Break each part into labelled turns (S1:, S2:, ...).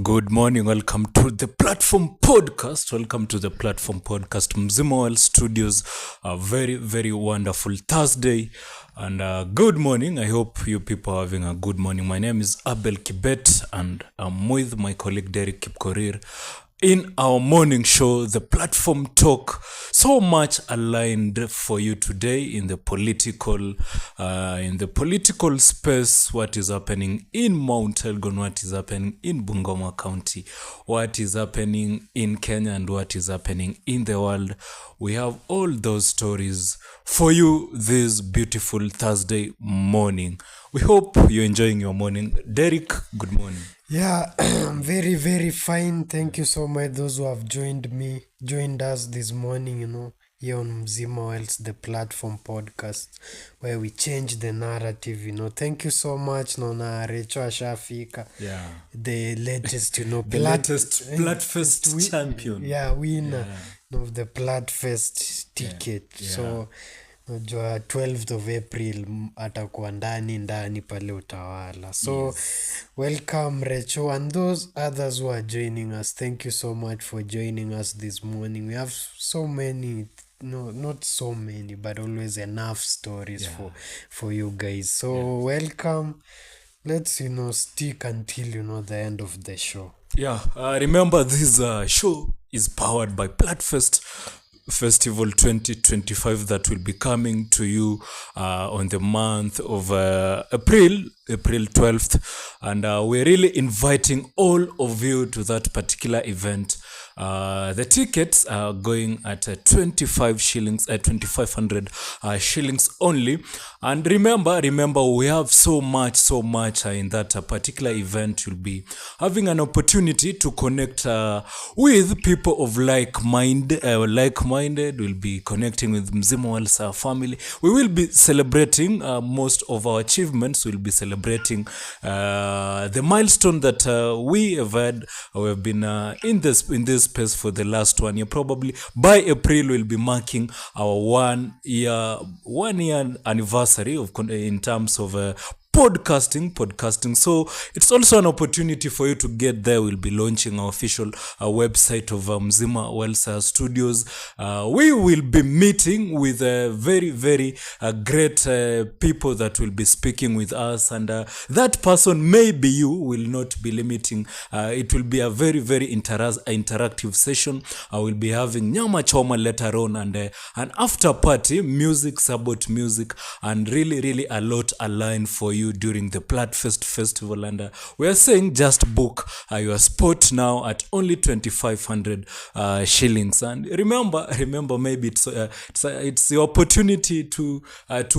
S1: Good morning. Welcome to the Platform Podcast. Welcome to the Platform Podcast. Mzima Studios. A very, very wonderful Thursday. And good morning. I hope you people are having a good morning. My name is Abel Kibet and I'm with my colleague Derek Kipkorir in our morning show, The Platform Talk. So much aligned for you today in the political space. What is happening in Mount Elgon, what is happening in Bungoma County, what is happening in Kenya, and what is happening in the world. We have all those stories for you this beautiful Thursday morning. We hope you're enjoying your morning. Derek, good morning.
S2: Yeah, very, very fine. Thank you so much, those who have joined us this morning, here on Mzima Wells, the Platform Podcast, where we change the narrative, Thank you so much, Nona Recho Ashafika.
S1: Yeah.
S2: The latest,
S1: The latest Platfest champion.
S2: Yeah, winner of the Platfest ticket.
S1: Yeah.
S2: So, najua 12th of April atakuwa ndani pale Utawala. So welcome Recho and those others who are joining us. Thank you so much for joining us this morning. We have so many, not so many, but always enough stories for you guys. So welcome. Let's stick until the end of the show.
S1: Yeah, remember this show is powered by Platfest Festival 2025 that will be coming to you on the month of April 12th, and we're really inviting all of you to that particular event. The tickets are going at 25 shillings, 2,500 shillings only. And remember, we have so much in that particular event. You'll be having an opportunity to connect with people of like-minded. We'll be connecting with Mzima Wells family. We will be celebrating most of our achievements. We'll be celebrating the milestone that we have had. We have been in this space for the last 1 year. Probably by April we'll be marking our 1 year anniversary in terms of podcasting. So it's also an opportunity for you to get there. We'll be launching our official website of Mzima Wells Studios. We will be meeting with very, very great people that will be speaking with us, and that person maybe you will not be limiting. It will be a very, very interactive session. I will be having Nyama Choma later on, and an after party, music, Sabot music, and really a lot aligned for you during the Platfest festival. And we are saying just book your spot now at only 2,500 shillings. And remember, maybe it's the opportunity to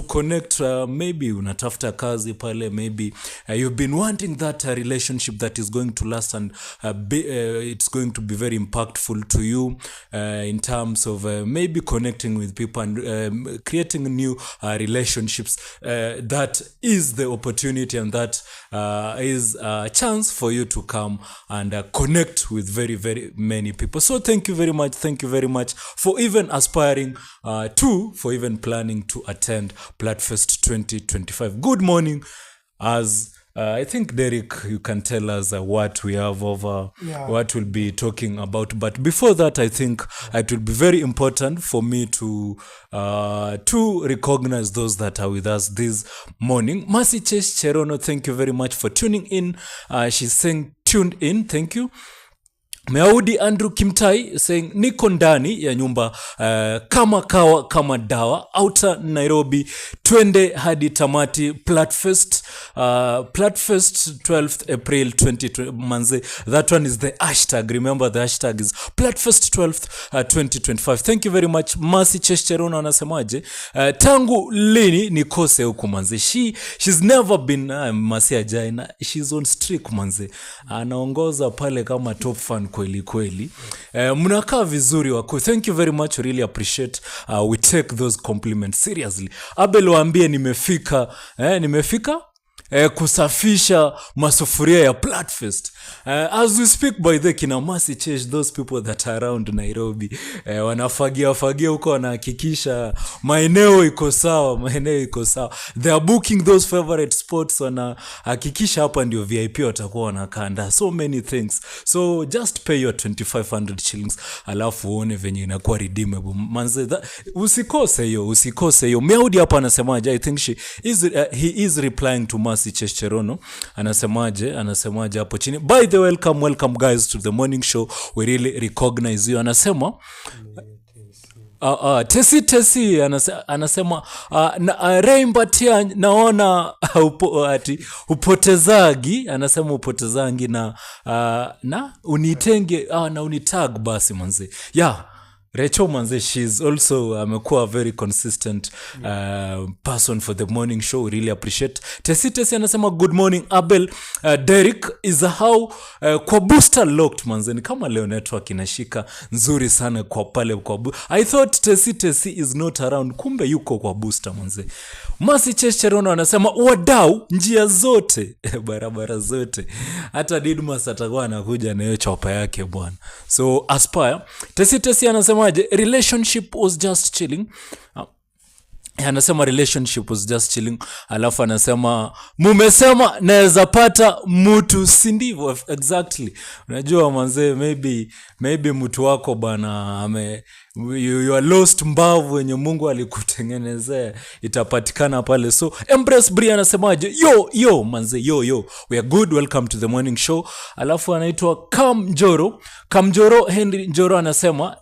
S1: connect. Maybe unatafuta kazi pale, maybe you've been wanting that relationship that is going to last, and it's going to be very impactful to you in terms of maybe connecting with people and creating new relationships. That is the opportunity, and that is a chance for you to come and connect with very, very many people. So thank you very much for even aspiring for even planning to attend Platfest 2025. Good morning. As I think, Derek, you can tell us what we have over, what we'll be talking about. But before that, I think it will be very important for me to recognize those that are with us this morning. Mercy Chesh Cherono, thank you very much for tuning in. She's saying tuned in. Thank you. Meaudi Andrew Kimtai saying niko ndani ya nyumba kama kawa kama dawa outer Nairobi, twende hadi tamati Platfest 12th April 2020 manze. That one is the hashtag. Remember, the hashtag is Platfest 12th 2025. Thank you very much. Mercy Cheshcherona anasemaje, tangu lini nikose huku manze. She's never been Mercy Ajaina. She's on streak manze. Anaongoza pale kama top fan kweli. Mnakaa vizuri wako. Thank you very much. Really appreciate. We take those compliments seriously. Abel waambie nimefika. kusafisha masufuria ya Platfest. As we speak, by the kina Mercy Chesh, those people that are around Nairobi, wanafagia huko, wanahakikisha maeneo iko sawa. They are booking those favorite spots, wanahakikisha hapa ndio VIP watakuwa wanakanda. So many things. So just pay your 2500 shillings, alafu uone venye inakuwa redeemable. Manze, usikose hiyo. Meaudi hapa anasemaje? I think he is replying to Mercy Checherono. Anasemaje hapo chini? By the welcome guys to the morning show. We really recognize you. Anasema Tesi anasema Rainbatia naona upotezagi, anasema upotezangi na unitenge na unitag basi manze. Yeah, Recho manze, she's also amekuwa very consistent person for the morning show. We really appreciate. Tesi anasema good morning Abel. Derek is how kwa booster locked manze, ni kama leo network inashika nzuri sana kwa pale kwa I thought Tesi is not around, kumbe yuko kwa booster manze. Mercy Checherono anasema wadau njia zote barabara zote, hata Didmas atakuwa anakuja na hiyo chopa yake bwana. So aspire. Tesi anasema relationship was just chilling. Anasema relationship was just chilling, alafu anasema mumesema naweza pata mtu, si ndivyo? Exactly. Unajua manze, maybe mtu wako bana you are lost mbavu wenye Mungu alikutengenezea itapatikana pale. So Embrace Bri anasemaje? Yo manze, yo we are good, welcome to the morning show. Alafu anaitwa Kamjoro Henry Njoro anasema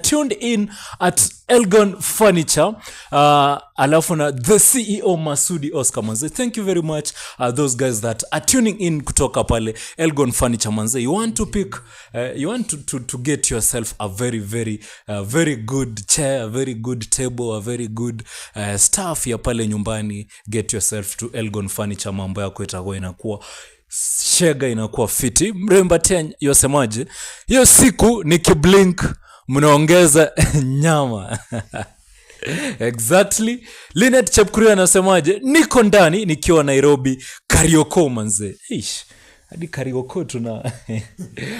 S1: tuned in at Elgon Furniture. Alafu na the CEO Masudi Oscar manze, thank you very much those guys that are tuning in kutoka pale Elgon Furniture manze. You want to pick you want to get yourself a very good chair, a very good table, a very good stuff ya pale nyumbani. Get yourself to Elgon Furniture, mambo yako itakuwa inakuwa shega, inakuwa fiti. Mrembatia yosemaje? Hiyo siku nikiblink mnaongeza nyama. Exactly. Linet Chepkuria anasemaje? Niko ndani nikiwa Nairobi karaoke manze. Hadi karaoke tuna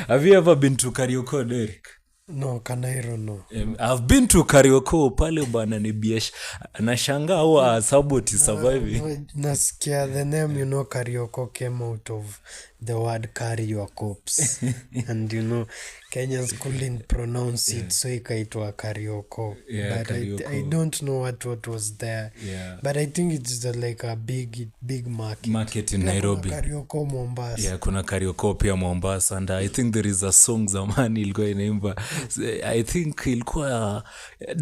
S1: Have you ever been to karaoke, Derek?
S2: No, Kanairo no.
S1: I've been to karaoke pale bana, ni biesh. Nashangaa huwa saboti survive.
S2: Nasikia the name, karaoke came out of the word carry your corpse. And Kenyans couldn't pronounce it, so ikaitwa karaoke.
S1: Yeah,
S2: but
S1: karaoke.
S2: I don't know what was there.
S1: Yeah.
S2: But I think it's like a big market
S1: In Nairobi.
S2: Kuna karaoke Mombasa.
S1: Yeah, kuna karaoke pia Mombasa, and I think there is a song zamani ilikuwa inaimba. I think ilikuwa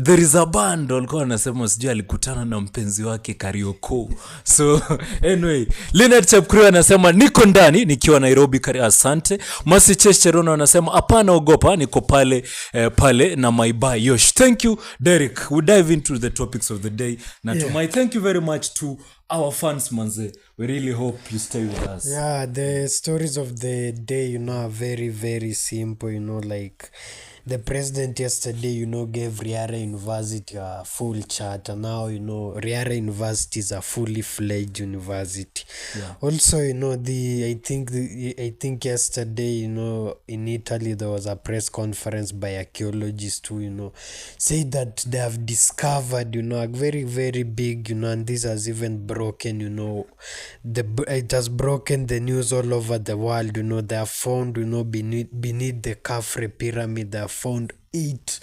S1: there is a band walikuwa anasema sijui alikutana na mpenzi wake karaoke. So anyway, Leonard Chepkuria anasema niko ndani nikiwa Nairobi asante. Mercy Checherono anasema hapana ogopa, niko pale na my buy Yosh. Thank you Derek. We dive into the topics of the day. Natumai. Thank you very much to our fans manze. We really hope you stay with us.
S2: Yeah, the stories of the day, are very, very simple, like the president yesterday, gave Riara University a full charter. Now, Riara University is a fully fledged university.
S1: Yeah.
S2: Also, I think yesterday, in Italy, there was a press conference by archaeologists who, say that they have discovered, a very, very big, and this has even broken, it has broken the news all over the world. They have found, beneath the Khafre pyramid, they have found eight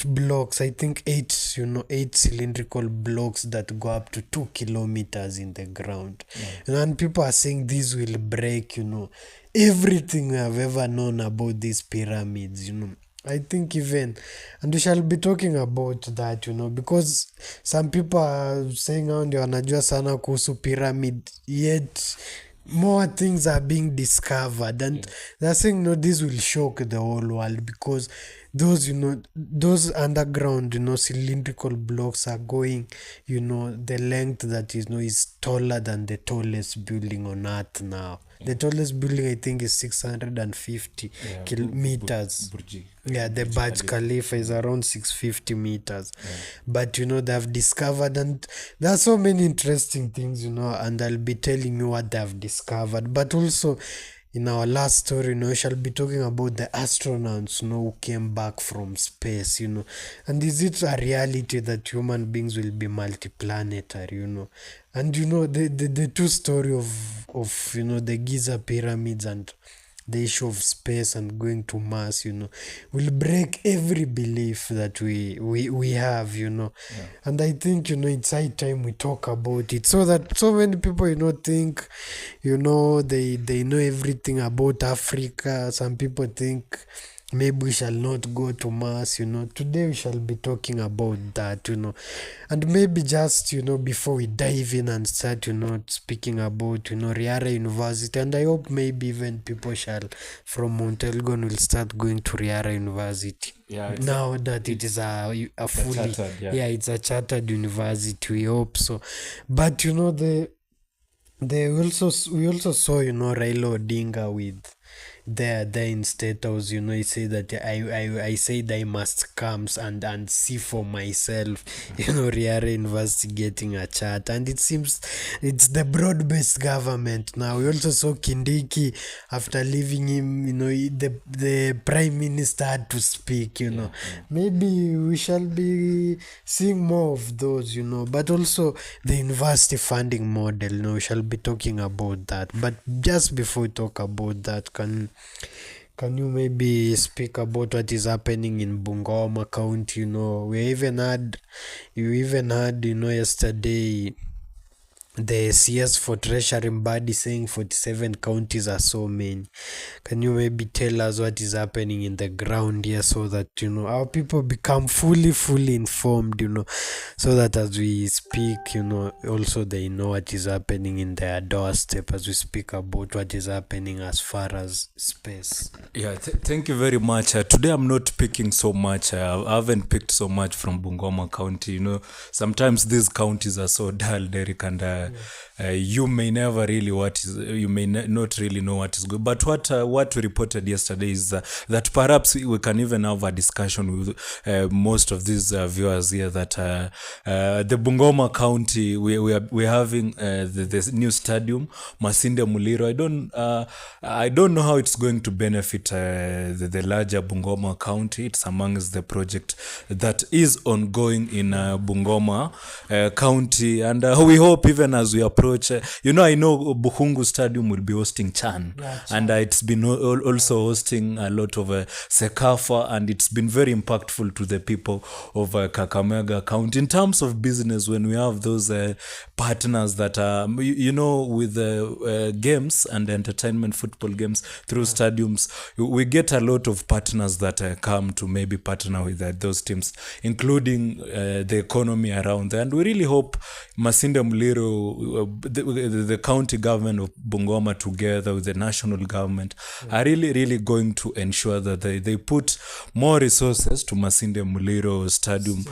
S2: blocks. I think eight cylindrical blocks that go up to 2 kilometers in the ground. Yeah. And people are saying this will break, everything we have ever known about these pyramids, I think even, and we shall be talking about that, because some people are saying ndio wanajua sana kuhusu pyramid, yet more things are being discovered, and they're saying this will shock the whole world, because those underground cylindrical blocks are going the length that is taller than the tallest building on earth now. The tallest building I think is 650 meters. Yeah, the Burj Khalifa is around 650 meters. But they've discovered, and there are so many interesting things, and I'll be telling you what they've discovered. But also, in our last story, we shall be talking about the astronauts, who came back from space, And is it a reality that human beings will be multiplanetary, And the true story of the Giza pyramids and the issue of space and going to Mars, will break every belief that we have, And I think, it's high time we talk about it so that so many people, think, they know everything about Africa. Some people think maybe we shall not go to Mars, Today we shall be talking about that, And maybe just, before we dive in and start, speaking about, Riara University. And I hope maybe even people from Mount Elgon will start going to Riara University. Now that it is a fully, it's a chartered university, we hope so. But, we also saw, Raila Odinga with there in State House, he said that I said I must come and see for myself, Riara University getting a chat. And it seems it's the broad-based government now. We also saw Kindiki, after leaving him, the Prime Minister had to speak, Maybe we shall be seeing more of those, But also the university funding model, we shall be talking about that. But just before we talk about that, can you maybe speak about what is happening in Bungoma County? You even had, yesterday, the CS for Treasury Mbadi saying 47 counties are so many. Can you maybe tell us what is happening in the ground here so that, our people become fully informed, so that as we speak, also they know what is happening in their doorstep as we speak about what is happening as far as space.
S1: Yeah, thank you very much. Today I'm not picking so much. I haven't picked so much from Bungoma County. Sometimes these counties are so dull, Derek, and you may never really not really know what is good. But what we reported yesterday is that perhaps we can even have a discussion with most of these viewers here that the Bungoma County, we're having the new stadium, Masinde Muliro. I don't know how it's going to benefit the larger Bungoma County. It's amongst the project that is ongoing in Bungoma County, and we hope even as we approach, I know Buhungu Stadium will be hosting Chan, and it's been also hosting a lot of Sekafa, and it's been very impactful to the people of Kakamega County in terms of business. When we have those partners that with games and entertainment, football games through stadiums, we get a lot of partners that come to maybe partner with those teams, including the economy around there. And we really hope Masinde Muliro, the county government of Bungoma together with the national government are really going to ensure that they put more resources to Masinde Muliro Stadium,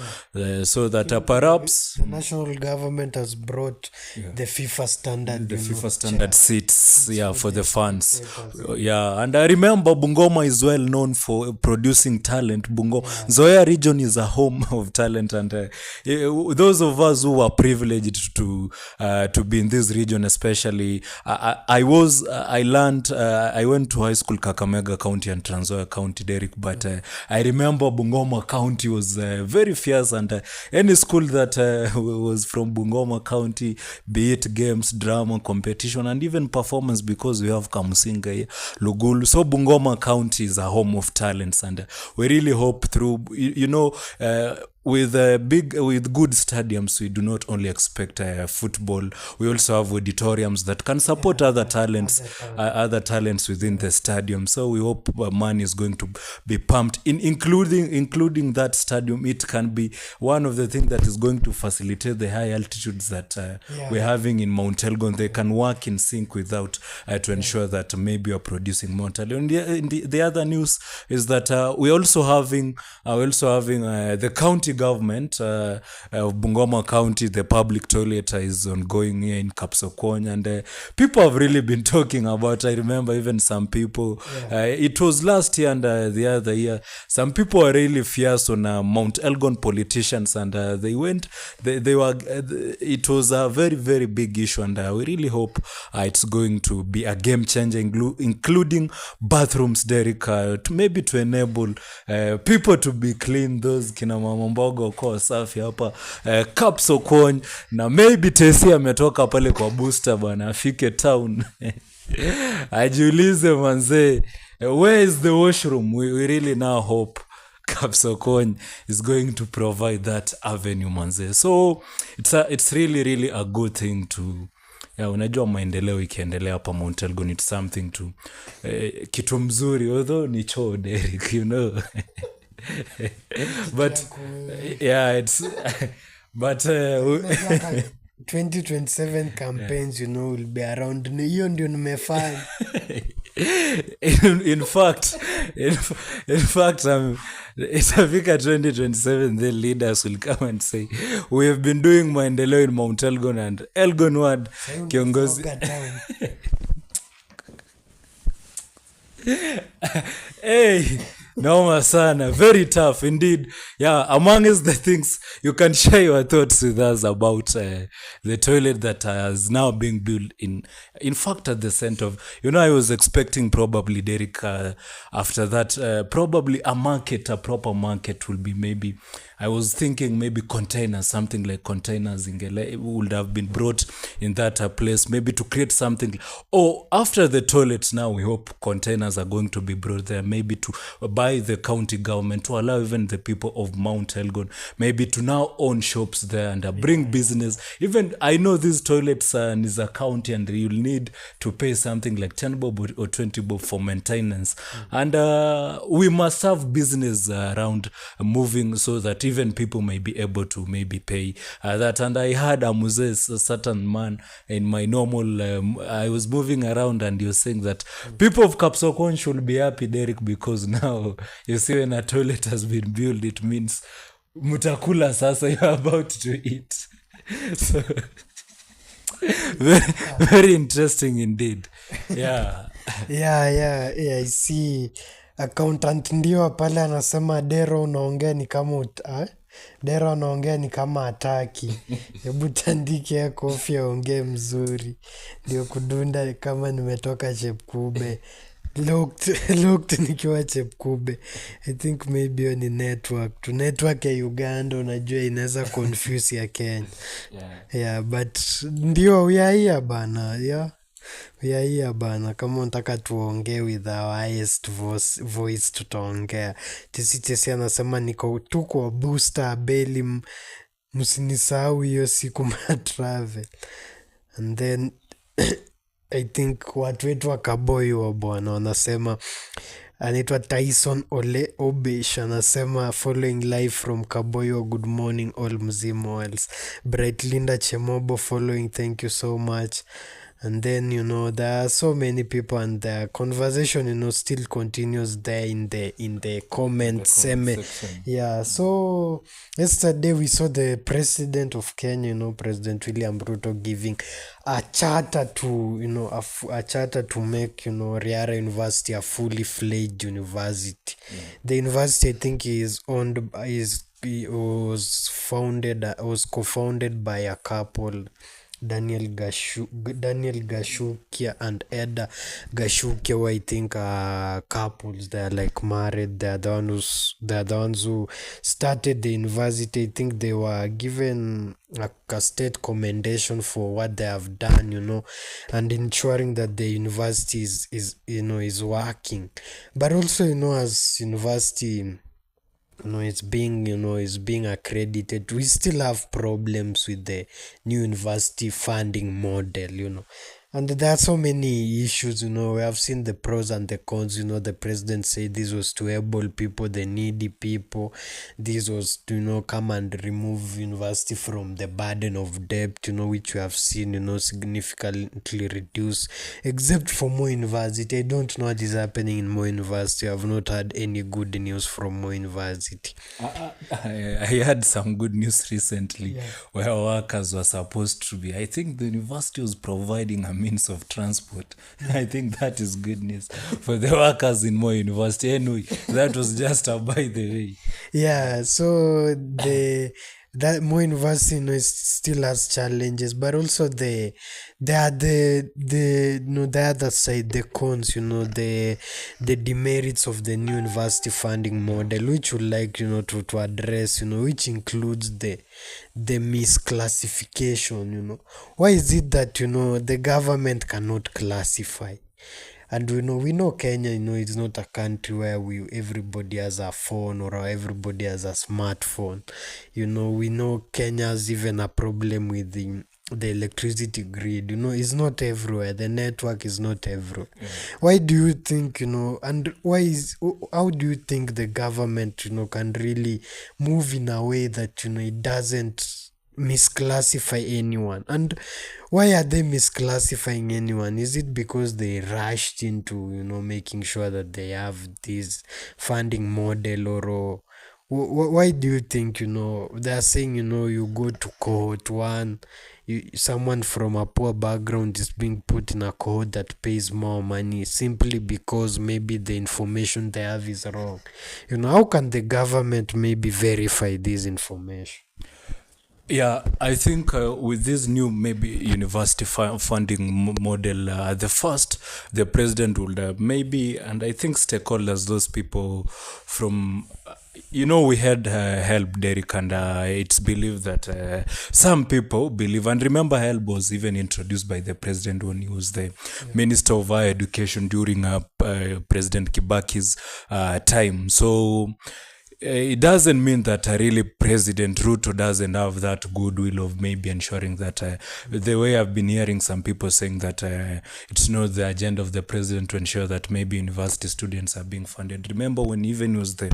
S1: so that perhaps
S2: the national government has brought the FIFA standard,
S1: FIFA standard seats for the fans. And I remember Bungoma is well known for producing talent. Zoya region is a home of talent, and those of us who are privileged to be in this region, especially, I went to high school Kakamega County and Trans Nzoia County, Derek, but I remember Bungoma County was very fierce, and any school that was from Bungoma County, be it games, drama, competition, and even performance, because we have Kamusinga, Lugulu. So Bungoma County is a home of talents, and we really hope through, with good stadiums, we do not only expect football. We also have auditoriums that can support other talents within the stadium. So we hope money is going to be pumped in, including that stadium. It can be one of the things that is going to facilitate the high altitudes that we're having in Mount Elgon. They can work in sync without to ensure that maybe you're producing more talent. And the other news is that we're also having the county government of Bungoma County, the public toilet is ongoing here in Kapsokony, and people have really been talking about. I remember even some people. It was last year and the other year. Some people were really fierce on Mount Elgon politicians, and they went. They were. It was a very very big issue, and we really hope it's going to be a game changer, including bathrooms, Derek, maybe to enable people to be clean. Those kina mama mbogo kwa safi hapa Kapsokony, na maybe Tesi ametoka pale kwa booster bwana afike town ajiulize manze, where is the washroom? We really now hope Kapsokony is going to provide that avenue manze. So it's really really a good thing to unajua maendeleo ikiendelea hapa Mount Elgon, it's something to kitu mzuri, although ni choo Derek, you know. But it's but
S2: 2027 campaigns, you know, will be around. Hiyo ndio nimefanya.
S1: in fact itafika 2027, the leaders will come and say we have been doing maendeleo in Mount Elgon and Elgon ward kiongozi. Hey, noma sana, very tough indeed. Amongst the things you can share your thoughts with us about the toilet that is now being built in fact at the center of, I was expecting probably Derek after that probably a proper market will be, maybe I was thinking maybe containers, something like containers would have been brought in that place, maybe to create something. Or after the toilets, now we hope containers are going to be brought there, maybe to by the county government, to allow even the people of Mount Elgon maybe to now own shops there and bring business. Even I know these toilets is a county and you'll need to pay something like 10 bob or 20 bob for maintenance. And we must have business around moving so that even people may be able to maybe pay that. And I had a certain man in my normal I was moving around, and you're saying that people of Kapsokony should be happy, Derek, because now you see when a toilet has been built, it means mutakula sasa, you're about to eat. So very, very interesting indeed. Yeah,
S2: I see. Accountant ndio pale anasema Dero unaongea ni kama ataki. Hebu tandike ya kofi aongee mzuri. Ndio kudunda kama nimetoka Chepkube. Looked nikiwa Chepkube. I think maybe ni network. To network ya Uganda unajua inaweza confuse ya Kenya. Yeah, but ndio we are here bana. We are here bana. Kama unataka tuongee with our highest voice tutaongea. Tesi anasema niko tu kwa booster beli, msinisahau hiyo siku ma travel. And then I think watu wetu wa Kaboi wa bwana wanasema, anaitwa Tyson Ole Obesh anasema following live from Kaboyo, good morning all mzimo else. Bright Linda Chemobo following, thank you so much. And then there are so many people, and the conversation still continues there in the comment section. Yeah, so yesterday we saw the president of Kenya, President William Ruto, giving a charter to a charter to make Riara University a fully fledged university. The university, I think, was co-founded by a couple, Daniel Gashukia and Eda Gashukia, who I think are couples. They're like married. They're the ones who started the university. I think they were given a state commendation for what they have done, and ensuring that the university is working. But also, as university, it's being accredited, we still have problems with the new university funding model, And there are so many issues, we have seen the pros and the cons. The president said this was to able people, the needy people. This was to, come and remove university from the burden of debt, which we have seen, significantly reduce. Except for Mo University. I don't know what is happening in Mo University. I have not had any good news from Mo University.
S1: I had some good news recently where workers were supposed to be. I think the university was providing a means of transport. I think that is good news for the workers in Moi University. Anyway, that was just a by the way.
S2: Yeah, so that Mo University, it still has challenges, but also the other side, the cons, the demerits of the new university funding model, which would like to address, which includes the misclassification. Why is it that the government cannot classify? And we know Kenya, it's not a country where everybody has a phone or everybody has a smartphone. We know Kenya has even a problem with the electricity grid. It's not everywhere. The network is not everywhere. Why do you think, and how do you think the government, can really move in a way that, it doesn't misclassify anyone? And why are they misclassifying anyone? Is it because they rushed into making sure that they have this funding model, or why do you think they are saying you go to cohort 1, someone from a poor background is being put in a cohort that pays more money simply because maybe the information they have is wrong? How can the government maybe verify this information?
S1: Yeah, I think with this new maybe university funding model, the president would maybe, and I think stakeholders, those people from, we had help, Derek, and it's believed that some people believe, and remember help was even introduced by the president when he was the Minister of Higher Education during President Kibaki's time. So it doesn't mean that really President Ruto doesn't have that goodwill of maybe ensuring that the way I've been hearing some people saying that it's not the agenda of the president to ensure that maybe university students are being funded. Remember when even he was the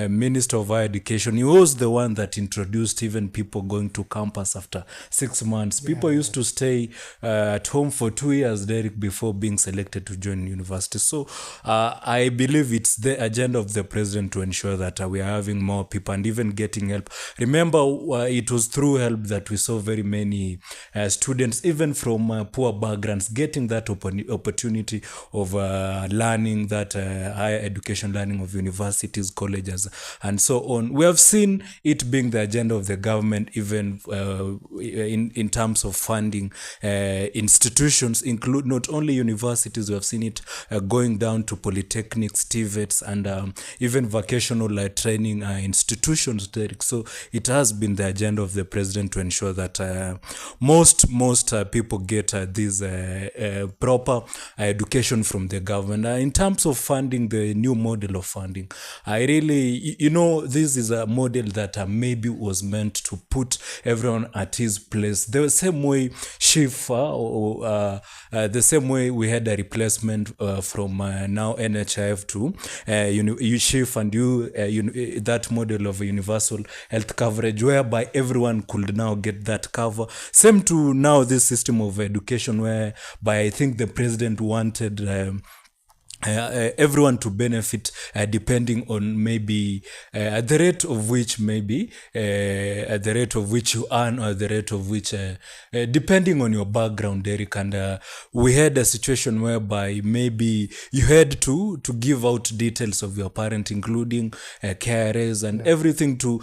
S1: Minister of Higher Education, he was the one that introduced even people going to campus after 6 months. People used to stay at home for 2 years, Derek, before being selected to join university. So I believe it's the agenda of the president to ensure that we are having more people and even getting help. Remember, it was through help that we saw very many students, even from poor backgrounds, getting that opportunity of learning, that higher education learning of universities, colleges, and so on. We have seen it being the agenda of the government, even in terms of funding institutions, include not only universities. We have seen it going down to polytechnics, TVETs, and even vocational training institutions, Derek. So it has been the agenda of the president to ensure that most people get this proper education from the government. In terms of funding, the new model of funding, I really, this is a model that maybe was meant to put everyone at his place. The same way the same way we had a replacement from now NHIF to SHIF, and that model of universal health coverage, whereby everyone could now get that cover. Same to now this system of education, whereby I think the president wanted everyone to benefit depending on maybe at the rate of which you earn, or the rate of which depending on your background, Derek. And we had a situation whereby maybe you had to give out details of your parent, including KRAs and everything, to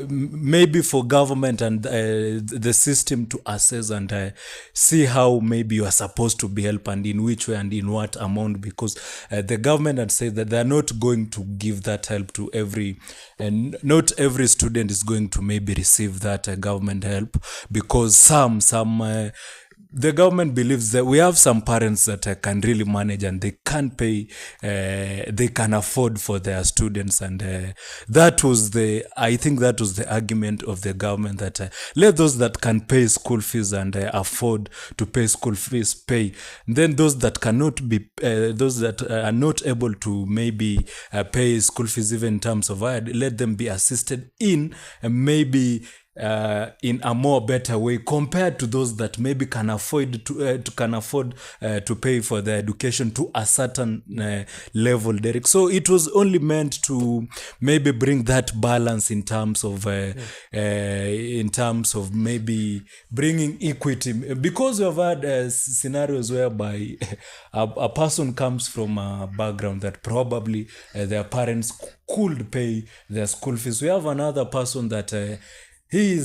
S1: maybe for government and the system to assess and see how maybe you are supposed to be helped, and in which way and in what amount, because the government had said that they are not going to give that help to every, and not every student is going to maybe receive that government help, because some the government believes that we have some parents that can really manage and they can pay, they can afford for their students, and I think that was the argument of the government, that let those that can pay school fees and afford to pay school fees pay. Then those that cannot be, those that are not able to maybe pay school fees even in terms of let them be assisted in maybe in a more better way compared to those that maybe can afford to pay for their education to a certain level, Derek. So it was only meant to maybe bring that balance in terms of maybe bringing equity, because we have had scenarios whereby a person comes from a background that probably their parents could pay their school fees. We have another person that he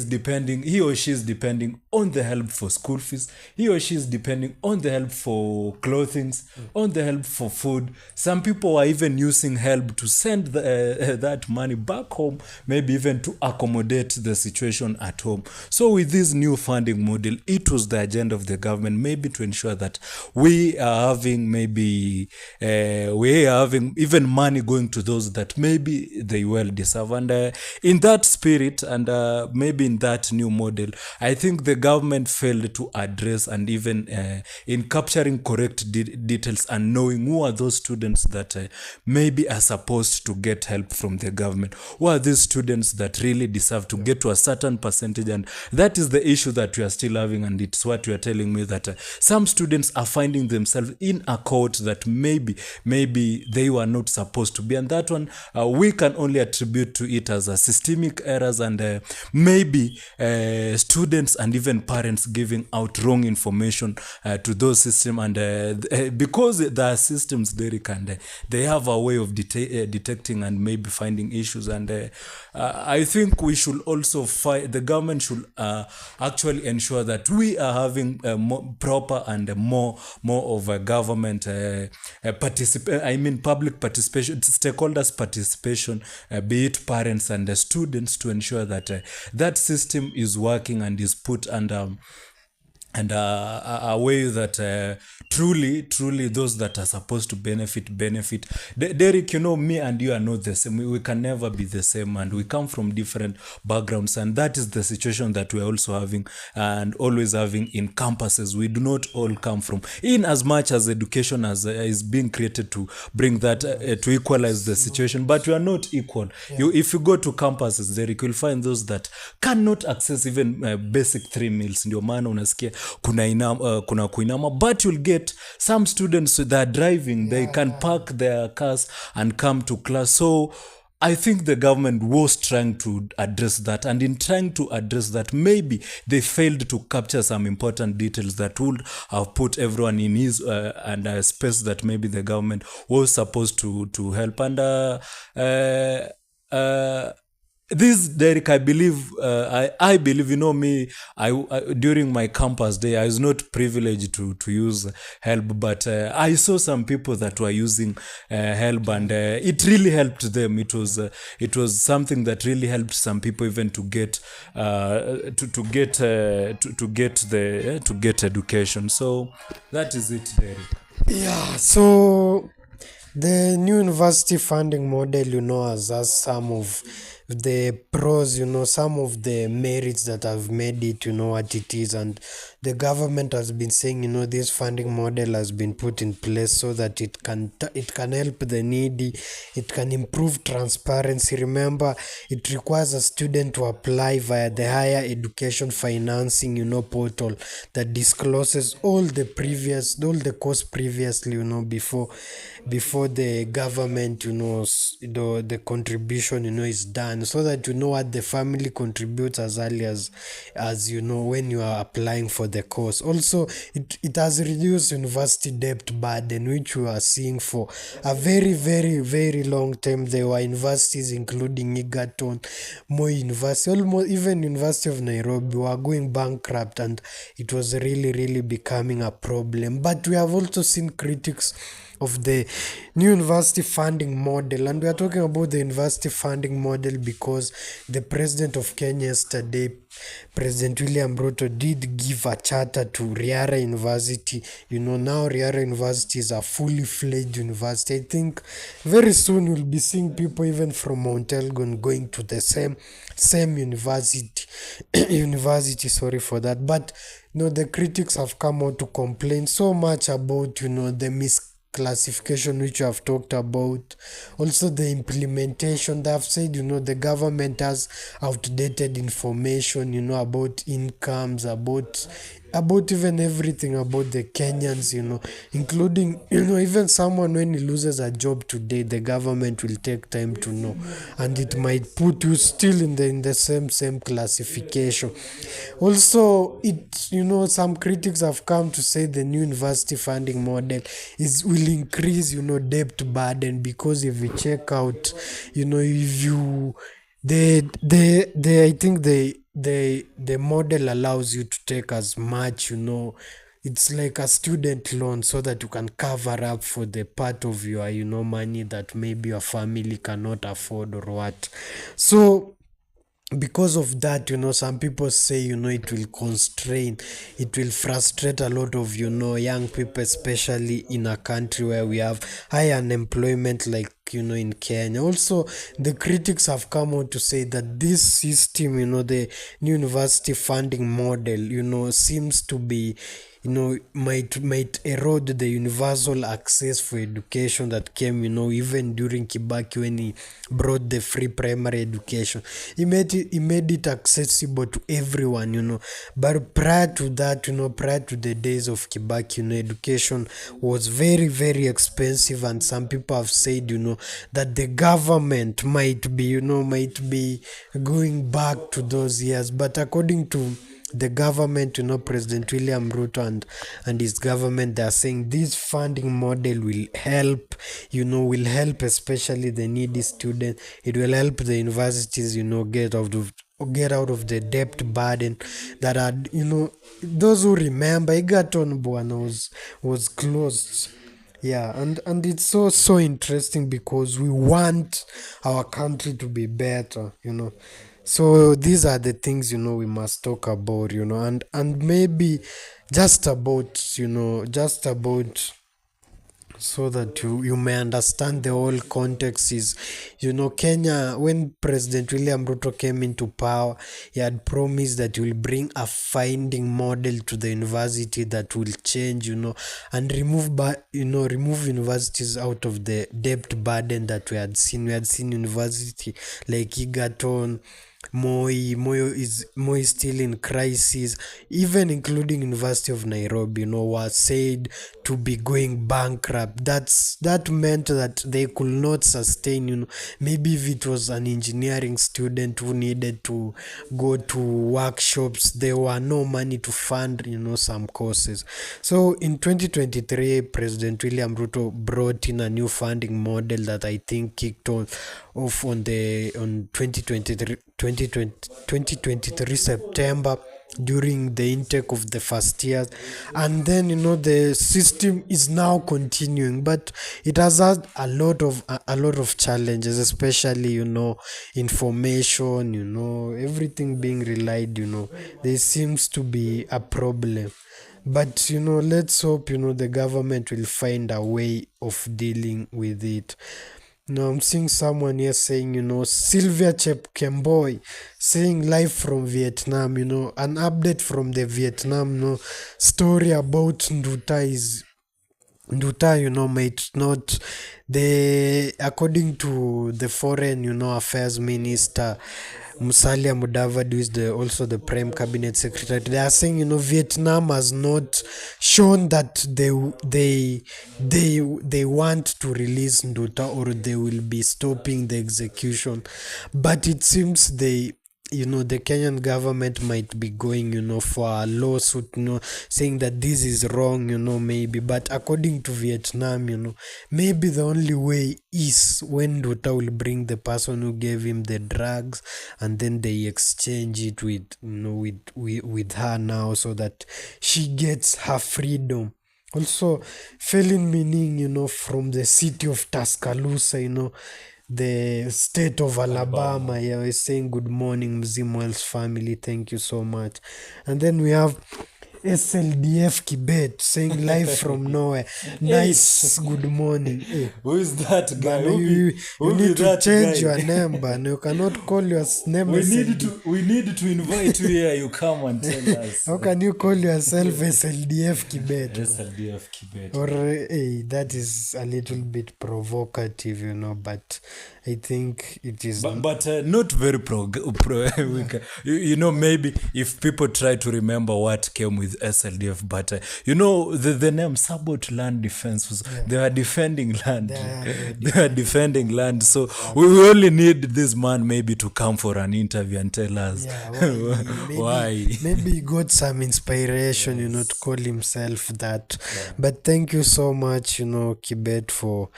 S1: or she is depending on the help for school fees. He or she is depending on the help for clothing, on the help for food. Some people are even using help to send that money back home, maybe even to accommodate the situation at home. So with this new funding model, it was the agenda of the government, maybe to ensure that we are having even money going to those that maybe they well deserve. And in that spirit, and maybe in that new model, I think the government failed to address, and even in capturing correct details and knowing who are those students that maybe are supposed to get help from the government, who are these students that really deserve to get to a certain percentage. And that is the issue that we are still having, and it's what you are telling me, that some students are finding themselves in a court that maybe they were not supposed to be, and that one we can only attribute to it as a systemic errors, and maybe students and even parents giving out wrong information to those systems. And because there are systems, Derek, and they have a way of detecting and maybe finding issues. And I think we should also the government should actually ensure that we are having proper and more of a government public participation, stakeholders participation, be it parents and students, to ensure that that system is working and is put under a way that truly those that are supposed to benefit. Derek, me and you are not the same. We can never be the same, and we come from different backgrounds, and that is the situation that we're also having and always having in campuses. We do not all come from, in as much as education is being created to bring that to equalize the situation, but we are not equal. If you go to campuses, Derek, you'll find those that cannot access even basic 3 meals. Ndio maana unasikia kuna kuinama, but you'll get some students that are driving, they can park their cars and come to class. So I think the government was trying to address that, and in trying to address that, maybe they failed to capture some important details that would have put everyone in his and a space that maybe the government was supposed to help. And this, Derek, I believe, I believe, me, I during my campus day, I was not privileged to use help, but I saw some people that were using help, and it really helped them. It was something that really helped some people even to get education. So that is it, Derek.
S2: Yeah, so the new university funding model, has some of the pros, some of the merits that have made it, what it is. And the government has been saying, this funding model has been put in place so that it can help the needy, it can improve transparency. Remember, it requires a student to apply via the higher education financing, portal that discloses all the costs previously, before the government, the contribution, is done, so that what the family contributes as early as when you are applying for the course. Also, it has reduced university debt burden, which we are seeing for a very, very, very long time. There were universities including Egerton, Moi University, almost even University of Nairobi were going bankrupt, and it was really, really becoming a problem. But we have also seen critics of the new university funding model. And we are talking about the university funding model because the president of Kenya yesterday, President William Ruto, did give a charter to Riara University. Now Riara University is a fully fledged university. I think very soon we'll be seeing people even from Mount Elgon going to the same university. University, sorry for that. But the critics have come out to complain so much about the misclassification which you have talked about, also the implementation. They have said the government has outdated information about incomes, about even everything about the Kenyans, including even someone when he loses a job today, the government will take time to know, and it might put you still in the same classification. Also, some critics have come to say the new university funding model will increase debt burden, because if you check out, if you the I think the model allows you to take as much, it's like a student loan, so that you can cover up for the part of your money that maybe your family cannot afford or what. So because of that, some people say, it will constrain, it will frustrate a lot of, young people, especially in a country where we have high unemployment, like, in Kenya. Also, the critics have come out to say that this system, the new university funding model, seems to be, might erode the universal access for education that came, even during Kibaki when he brought the free primary education. He made it accessible to everyone. But prior to that, prior to the days of Kibaki, education was very, very expensive, and some people have said, that the government might be going back to those years. But according to the government, President William Ruto and his government, they are saying this funding model will help, especially the needy students. It will help the universities, get out of the debt burden that are, those who remember Egerton Bwana was closed. Yeah, and it's so interesting because we want our country to be better. So these are the things we must talk about, and maybe just about so that you may understand the whole context is, Kenya, when President William Ruto came into power, he had promised that he will bring a funding model to the university that will change, and remove universities out of the debt burden that we had seen. We had seen university like Egerton, Moi is still in crisis, even including University of Nairobi, was said to be going bankrupt. That meant that they could not sustain, maybe if it was an engineering student who needed to go to workshops, there were no money to fund, some courses. So in 2023, President William Ruto brought in a new funding model that I think kicked off on 2023 September, during the intake of the first year. And then the system is now continuing, but it has had a lot of challenges, especially information, everything being relied, there seems to be a problem. But let's hope the government will find a way of dealing with it. Now I'm seeing someone here saying, Sylvia Chepkemboy saying live from Vietnam, an update from the Vietnam story about Nduta is Nduta, might not, according to the foreign, affairs minister, Musalia Mudavadi, who is also the prime cabinet secretary, they are saying, Vietnam has not shown that they want to release Nduta, or they will be stopping the execution. But it seems the Kenyan government might be going, for a lawsuit, saying that this is wrong, maybe. But according to Vietnam, maybe the only way is when Nduta will bring the person who gave him the drugs, and then they exchange it with her now, so that she gets her freedom. Also, Felin meaning, from the city of Tuscaloosa, the state of Alabama. Yeah, we're saying good morning, Mzimwell's family. Thank you so much. And then we have SLDF Kibet saying live from nowhere. Nice good morning. Hey.
S1: Who is that guy?
S2: Bana, you need to change your name, Bana. You cannot call your name
S1: We need to invite you here. You come and tell us.
S2: How can you call yourself SLDF Kibet?
S1: SLDF Kibet.
S2: Or hey, that is a little bit provocative, but I think it is.
S1: But not very maybe if people try to remember what came with SLDF, but the name Sabot Land Defense was they are defending land. They are defending land. So we only need this man maybe to come for an interview and tell us why.
S2: Maybe he got some inspiration, to call himself that. Yeah. But thank you so much, Kibet, for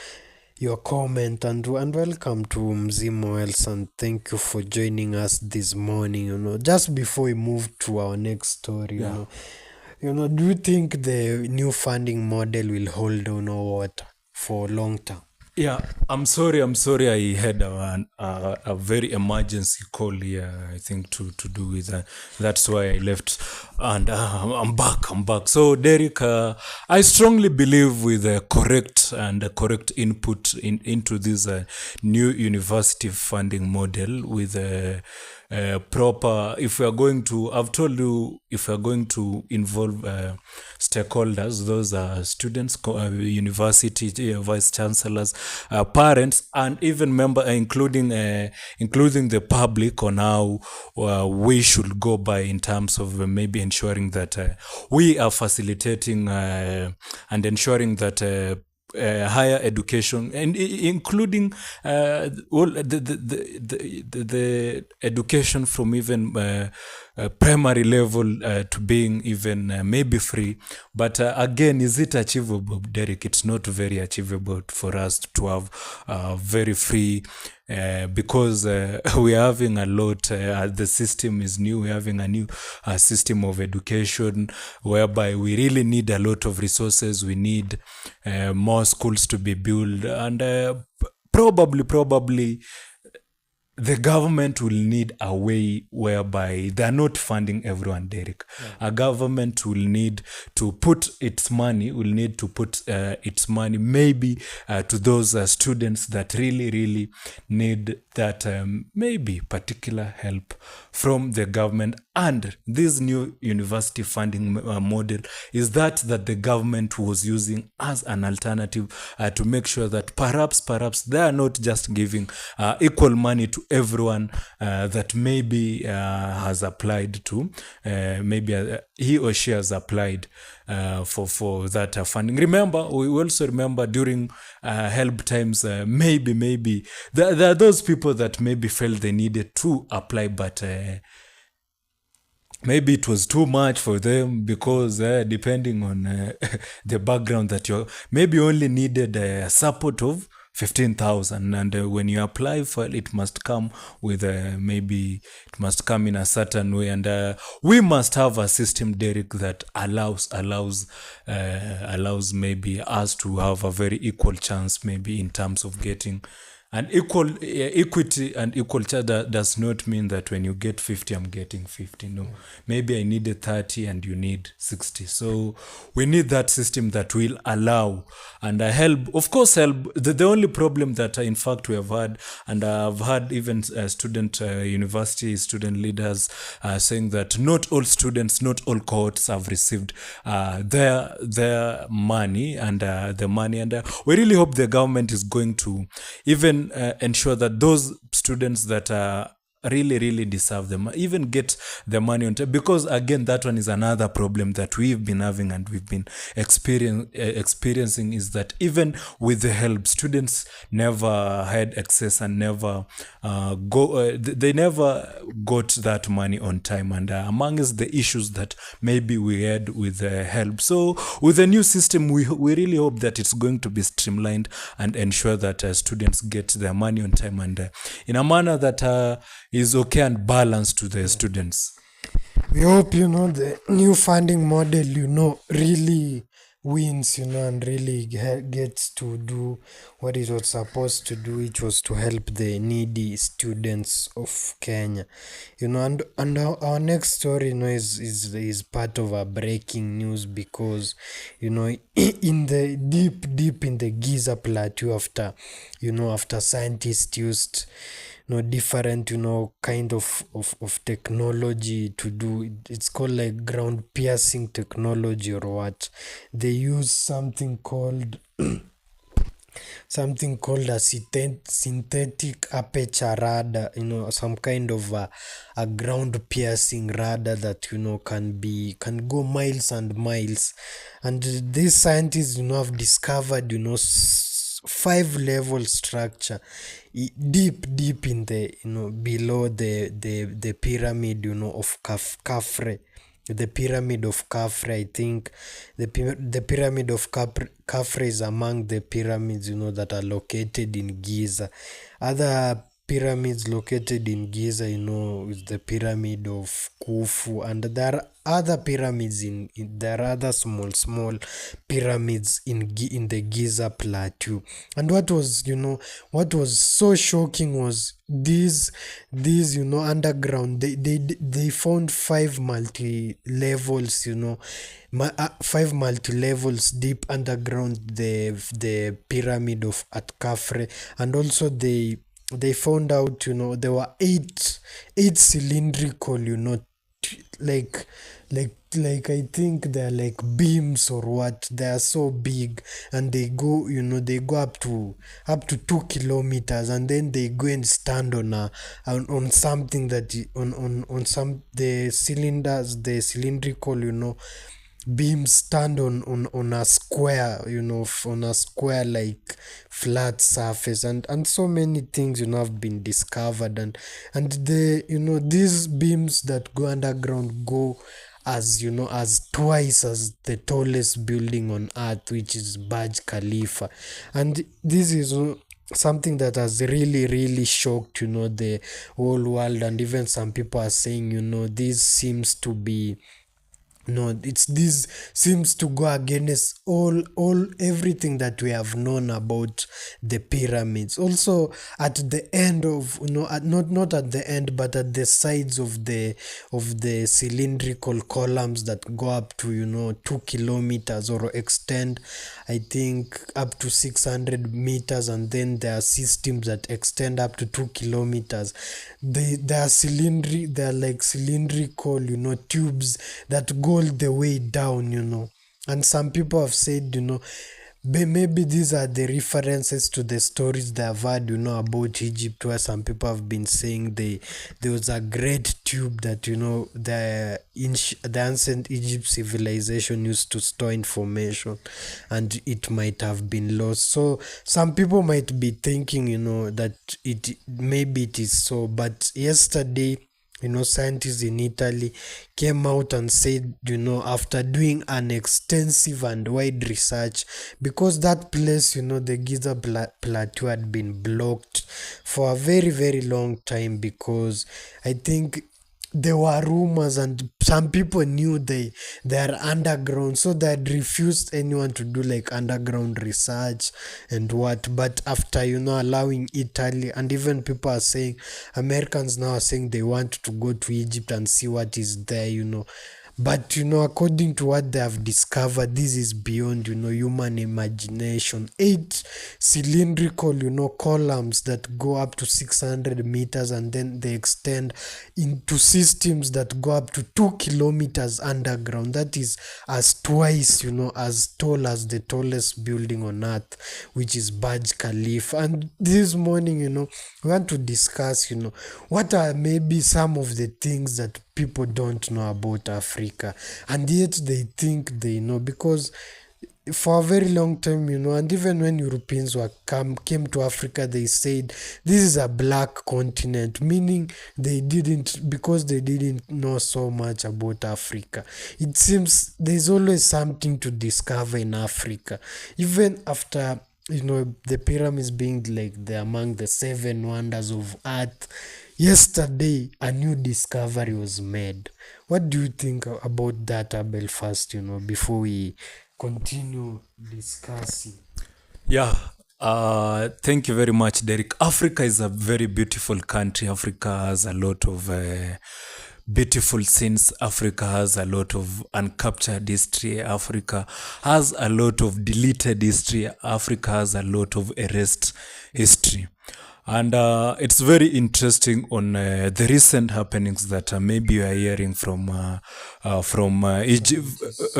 S2: your comment and welcome to Mzimwells, and thank you for joining us this morning. Just before we move to our next story, do you think the new funding model will hold on or what for long term?
S1: Yeah, I'm sorry. I had a very emergency call here, I think, to do with that's why I left, and I'm back. So, Derek, I strongly believe with correct input into this new university funding model with proper. If we are going to, I've told you, if we are going to involve stakeholders, those are students, university vice chancellors, parents, and even including the public on how we should go by in terms of maybe ensuring that we are facilitating and ensuring that higher education, and including all the education from even primary level to being even maybe free. But again, is it achievable, Derek? It's not very achievable for us to have very free, because we are having a lot, the system is new. We're having a new system of education whereby we really need a lot of resources. We need more schools to be built, and probably the government will need a way whereby they're not funding everyone, Derek. Yeah. A government will need to put its money, maybe to those students that really need that maybe particular help from the government. And this new university funding model is that the government was using as an alternative to make sure that perhaps they are not just giving equal money to everyone that maybe has applied to, maybe he or she has applied for that funding. We also remember during help times, maybe there are those people that maybe felt they needed to apply, but maybe it was too much for them because depending on the background that you maybe only needed support of 15,000, and when you apply for it, it must come with maybe it must come in a certain way, and we must have a system, Derek, that allows maybe us to have a very equal chance, maybe in terms of getting an equity and equal chance. Does not mean that when you get 50, I'm getting 50. No, maybe I needed 30 and you need 60. So we need that system that will allow and help. Of course, help. The only problem that in fact we have had, and I've had even university student leaders saying that not all students, not all cohorts have received their money and the money, and we really hope the government is going to even ensure that those students that really deserve them even get the money on time, because again, that one is another problem that we've been having and we've been experiencing, is that even with the help, students never had access and never they never got that money on time, and amongst the issues that maybe we had with the help. So with the new system, we really hope that it's going to be streamlined and ensure that students get their money on time and in a manner that is okay and balanced to the students.
S2: We hope, the new funding model, really wins, and really gets to do what it was supposed to do, which was to help the needy students of Kenya. And our next story, is part of a breaking news because, in the deep in the Giza plateau, after scientists used different kind of technology to do it's called like ground piercing technology or what. They use something called a synthetic aperture radar, some kind of a ground piercing radar that can go miles and miles. And these scientists have discovered 5 level structure deep in the below the pyramid of Kafre. The pyramid of Kafre, I think the pyramid of Kafre is among the pyramids that are located in Giza. Other pyramids located in Giza, is the pyramid of Khufu, and there are other pyramids there are other small pyramids in the Giza plateau. And what was so shocking was these underground, they found five multi levels deep underground the pyramid of at Kafre. And also they found out there were eight cylindrical, like like I think they're like beams or what. They are so big, and they go up to 2 kilometers, and then they go and stand on something on some the cylinders, the cylindrical beams stand on a square, on a square like flat surface. And so many things have been discovered. And these beams that go underground go as twice as the tallest building on earth, which is Burj Khalifa. And this is something that has really shocked the whole world. And even some people are saying this seems to be no, this seems to go against all everything that we have known about the pyramids. Also, at the end of not at the end, but at the sides of the cylindrical columns that go up to 2 kilometers or extend, I think up to 600 meters, and then there are systems that extend up to 2 kilometers. They are like cylindrical tubes that go all the way down. And some people have said maybe these are the references to the stories they have heard about Egypt, where some people have been saying there was a great tube that the ancient Egypt civilization used to store information, and it might have been lost. So some people might be thinking that maybe it is so. But yesterday, scientists in Italy came out and said, after doing an extensive and wide research, because that place, the Giza plateau had been blocked for a very, very long time, because I think there were rumors and some people knew they are underground, so they had refused anyone to do like underground research and what. But after allowing Italy, and even people are saying, Americans now are saying they want to go to Egypt and see what is there. But according to what they have discovered, this is beyond human imagination. 8 cylindrical columns that go up to 600 meters, and then they extend into systems that go up to 2 kilometers underground. That is as twice as tall as the tallest building on earth, which is Burj Khalifa. And this morning we want to discuss what are maybe some of the things that people don't know about Africa, and yet they think they know, because for a very long time, and even when Europeans came to Africa, they said this is a black continent, meaning because they didn't know so much about Africa. It seems there's always something to discover in Africa, even after the pyramids being like among the 7 wonders of earth. Yesterday, a new discovery was made. What do you think about that, Abel, first, before we continue discussing.
S1: Yeah. Thank you very much, Derek. Africa is a very beautiful country. Africa has a lot of beautiful scenes. Africa has a lot of uncaptured history. Africa has a lot of deleted history. Africa has a lot of erased history. And it's very interesting on the recent happenings that maybe you are hearing from Egypt,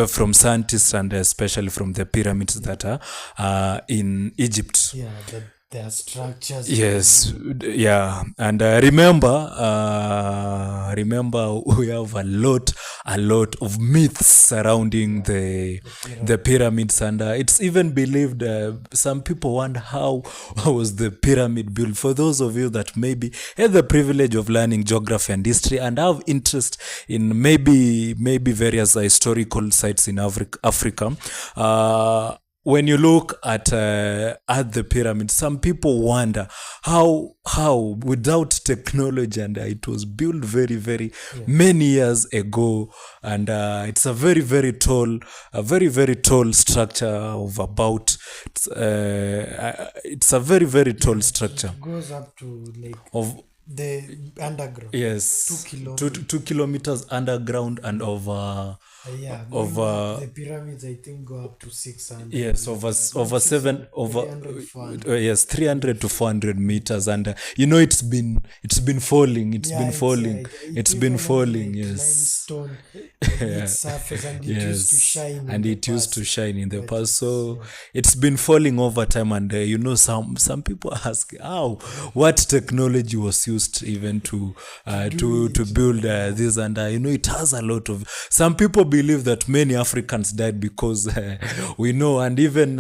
S1: from scientists, and especially from the pyramids that are in Egypt.
S2: Yeah, that their structures.
S1: Yes, yeah, and remember, we have a lot of myths surrounding the pyramids, and it's even believed. Some people wonder how was the pyramid built. For those of you that maybe had the privilege of learning geography and history and have interest in maybe various historical sites in Africa. When you look at the pyramid, some people wonder how without technology, and it was built very many years ago, and it's a very tall structure of about it's a very tall structure.
S2: It goes up to like
S1: of
S2: the underground.
S1: yes
S2: 2 kilometers.
S1: 2 kilometers underground, and over
S2: Yeah,
S1: over
S2: the pyramids I think go up to 600.
S1: yes over 300 to 400 meters, and it's been falling. It's been falling. It's been falling. Yes.
S2: Limestone its surface, and it
S1: Yes,
S2: used to shine.
S1: and
S2: in
S1: it
S2: the
S1: used to
S2: past.
S1: shine in the past. So it's been falling over time, and some people ask how what technology was used even to build this, and it has a lot of. Some people believe that many Africans died because we know, and even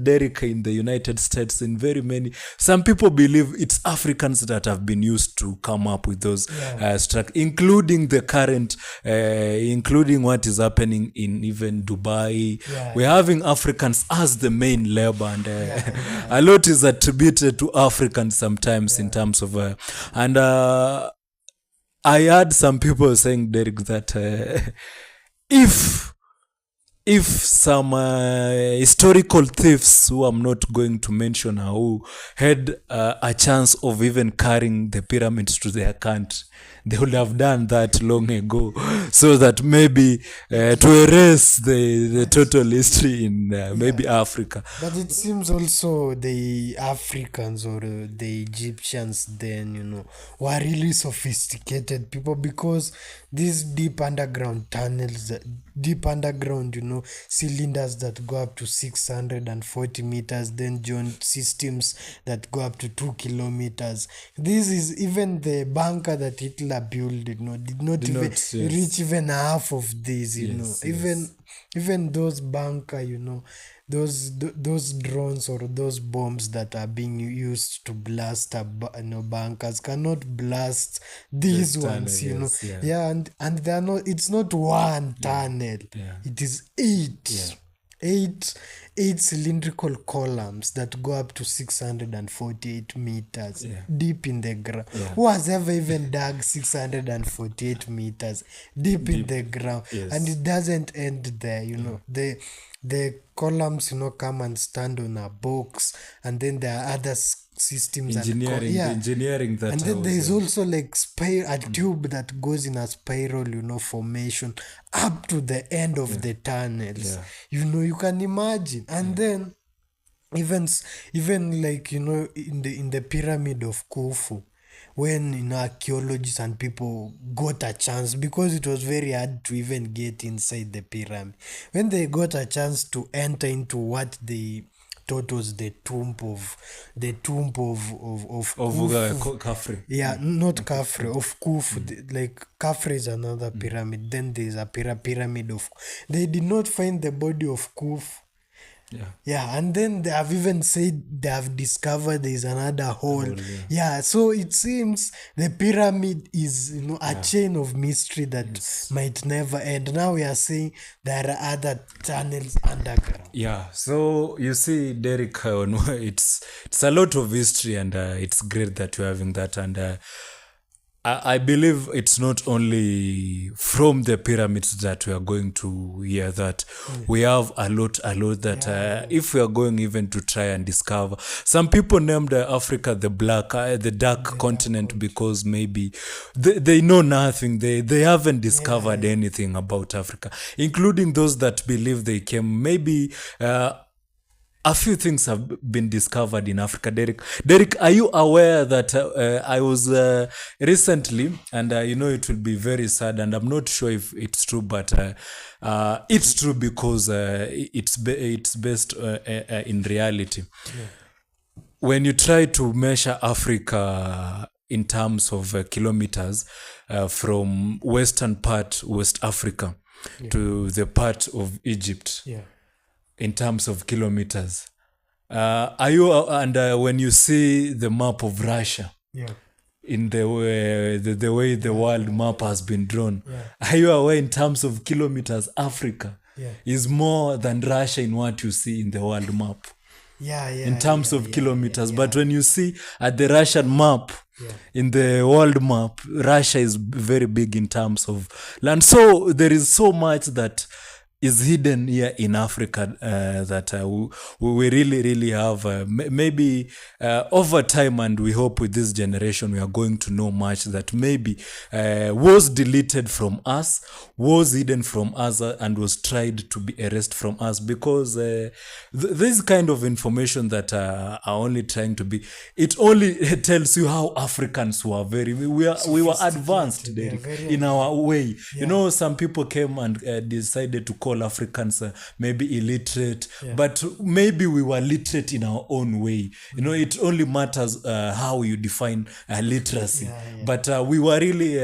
S1: Derek in the United States, in very many, some people believe it's Africans that have been used to come up with those structures, including the current, including what is happening in even Dubai. We're having Africans as the main labor, and a lot is attributed to Africans sometimes in terms of and I heard some people saying, Derek, that if some historical thieves, who I'm not going to mention, who had a chance of even carrying the pyramids to their country, they would have done that long ago, so that maybe to erase the total history in maybe Africa.
S2: But it seems also the Africans or the Egyptians then, were really sophisticated people, because these deep underground tunnels, deep underground, cylinders that go up to 640 meters, then joint systems that go up to 2 kilometers. This is even the bunker that Hitler built, did not reach even half of this, even those bunker, those drones or those bombs that are being used to blast bunkers cannot blast these ones, and they're not. It's not one tunnel. It is eight cylindrical columns that go up to 648 meters deep in the ground. Who has ever even dug 648 meters deep in the ground? And it doesn't end there. The columns come and stand on a box, and then there are other systems
S1: engineering that,
S2: and then there is also like a tube that goes in a spiral formation up to the end of the tunnels. You can imagine. And then even like in the pyramid of Khufu, when archaeologists and people got a chance, because it was very hard to even get inside the pyramid, when they got a chance to enter into what they thought was the tomb of Khufu.
S1: Khafre.
S2: Yeah, not Khafre, of Khufu. Like Khafre is another pyramid. Then there's a pyramid of. They did not find the body of Khufu. And then they have even said they have discovered there is another hole. So it seems the pyramid is a chain of mystery that might never end. Now we are saying there are other tunnels underground.
S1: So you see, Derek, it's a lot of history, and it's great that you're having that. And I believe it's not only from the pyramids that we are going to hear that. We have a lot that if we are going even to try and discover. Some people named Africa the dark continent because maybe they know nothing. They haven't discovered anything about Africa, including those that believe they came. Maybe a few things have been discovered in Africa. Derek, are you aware that I was recently, and it will be very sad, and I'm not sure if it's true, but it's true because it's based in reality. When you try to measure Africa in terms of kilometers from western part, West Africa, to the part of Egypt, in terms of kilometers. Are you when you see the map of Russia, in the way the world map has been drawn, are you aware in terms of kilometers, Africa is more than Russia in what you see in the world map? In terms of kilometers. But when you see at the Russian map, in the world map, Russia is very big in terms of land. So there is so much that is hidden here in Africa that we really have maybe over time, and we hope with this generation we are going to know much that maybe was deleted from us, was hidden from us, and was tried to be erased from us, because this kind of information that are only trying to be, it only tells you how Africans were we were advanced in our way. Some people came and decided to call Africans maybe illiterate, but maybe we were literate in our own way. It only matters how you define literacy. But we were really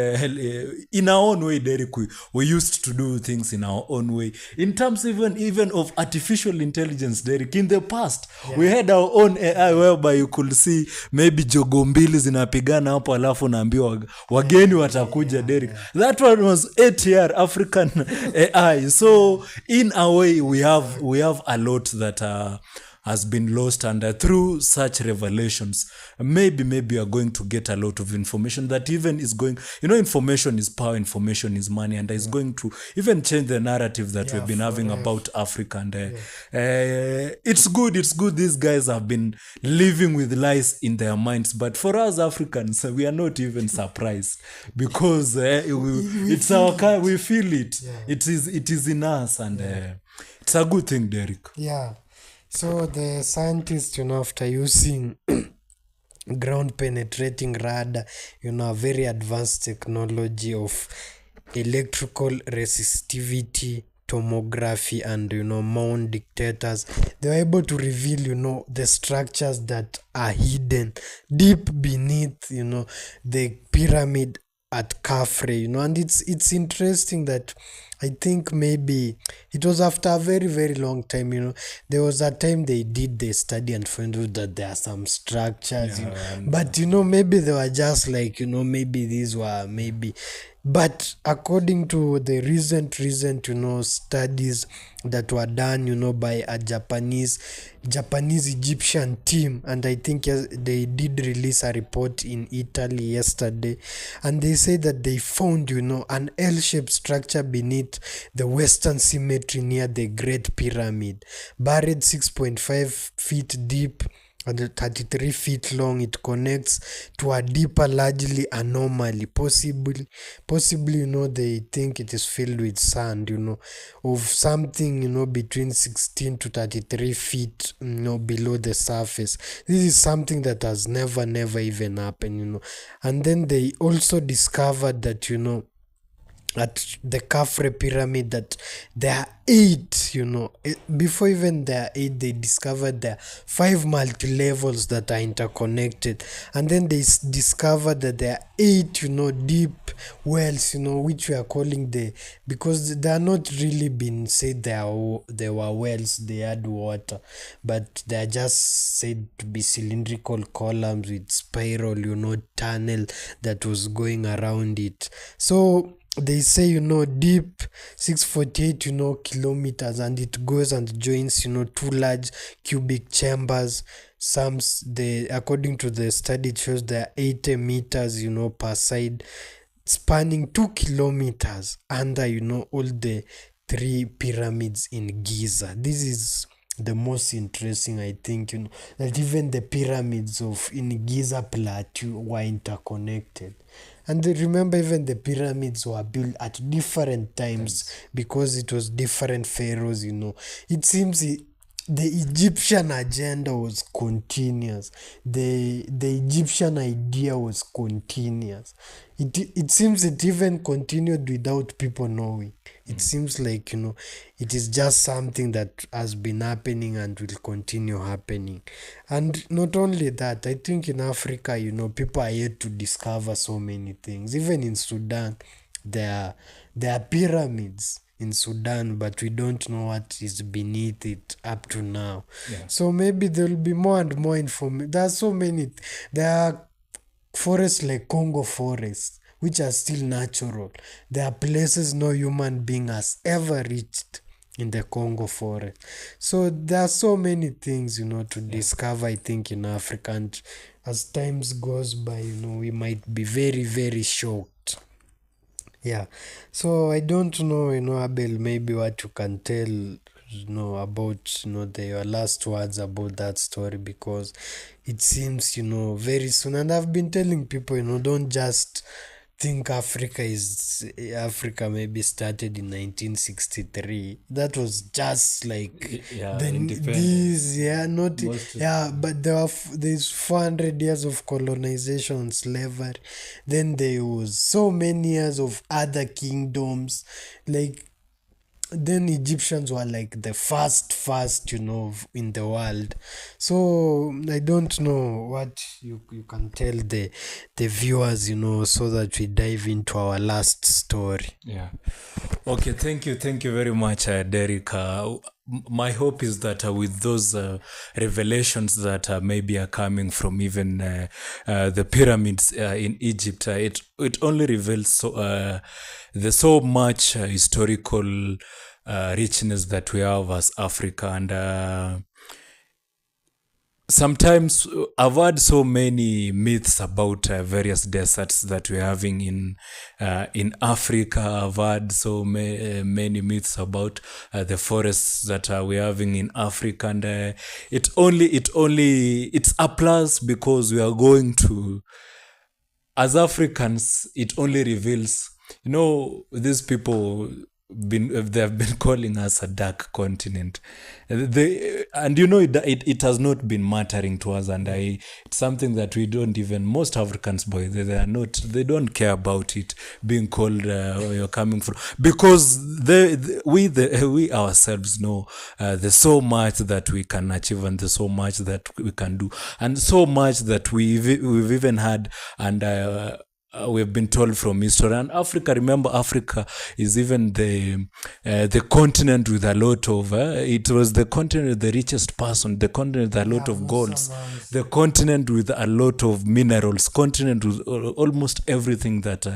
S1: in our own way, Derek. We used to do things in our own way. In terms even of artificial intelligence, Derek, in the past we had our own AI whereby you could see maybe jogo mbili zinapigana hapo alafu naambiwa wageni watakuja, Derek. That one was 8-year African AI. So in a way we have a lot that has been lost, and through such revelations maybe we are going to get a lot of information that even is going, information is power, information is money, and is going to even change the narrative that we've been having about Africa. And it's good these guys have been living with lies in their minds, but for us Africans we are not even surprised, because it's our kind, we feel it. It is in us, and it's a good thing, Derek.
S2: So the scientists, after using ground penetrating radar, a very advanced technology of electrical resistivity, tomography, and mound detectors, they were able to reveal the structures that are hidden deep beneath the pyramid at Khafre, and it's interesting that I think maybe it was after a very, very long time, there was a time they did the study and found out that there are some structures, but maybe they were just like, maybe these were maybe, but according to the recent studies that were done by a Japanese Egyptian team, and I think they did release a report in Italy yesterday, and they say that they found an L-shaped structure beneath the western cemetery near the Great Pyramid, buried 6.5 feet deep and 33 feet long. It connects to a deeper, largely anomaly. Possibly, they think it is filled with sand, of something, between 16 to 33 feet, below the surface. This is something that has never even happened, And then they also discovered that, at the Khafre pyramid, that there are 8, before even there are 8, they discovered there are 5 multi-levels that are interconnected, and then they discovered that there are 8, deep wells, which we are calling because they are not really been said they were wells, they had water, but they are just said to be cylindrical columns with spiral, tunnel that was going around it. So they say, deep 648, kilometers, and it goes and joins, two large cubic chambers. According to the study, it shows there are 80 meters, per side, spanning 2 kilometers under, all the three pyramids in Giza. This is the most interesting, I think, that even the pyramids in Giza Plateau were interconnected. And remember, even the pyramids were built at different times because it was different pharaohs. It seems the Egyptian agenda was continuous. The Egyptian idea was continuous. It seems it even continued without people knowing. It seems like, it is just something that has been happening and will continue happening. And not only that, I think in Africa, people are yet to discover so many things. Even in Sudan, there are pyramids in Sudan, but we don't know what is beneath it up to now.
S1: Yeah.
S2: So maybe there will be more and more information. There are so many. There are forests like Congo forest, which are still natural. There are places no human being has ever reached in the Congo forest. So there are so many things, to discover, I think, in Africa. And as times goes by, we might be very, very shocked. Yeah. So I don't know, Abel, maybe what you can tell, about, your last words about that story, because it seems, very soon. And I've been telling people, don't just think Africa maybe started in 1963. That was just like
S1: Independence.
S2: not but there's 400 years of colonization and slavery. Then there was so many years of other kingdoms, like then Egyptians were like the first, in the world. So I don't know what you can tell the viewers, so that we dive into our last story.
S1: Yeah. Okay, thank you very much, Derek. My hope is that with those revelations that maybe are coming from even the pyramids in Egypt, it only reveals the so much historical richness that we have as Africa. And sometimes I've heard so many myths about various deserts that we're having in Africa. I've heard so many myths about the forests that we're having in Africa, and it's a plus because we are going to, as Africans, it only reveals, these people they have been calling us a dark continent. It has not been mattering to us, and it's something that we don't even, most Africans, boy, they don't care about it being called where you're coming from, because we ourselves know there's so much that we can achieve, and there's so much that we can do, and so much that we've even had, and we've been told from history. And remember, Africa is even the continent with a lot of it was the continent with the richest person, the continent with a lot of golds, the continent with a lot of minerals, continent with almost everything that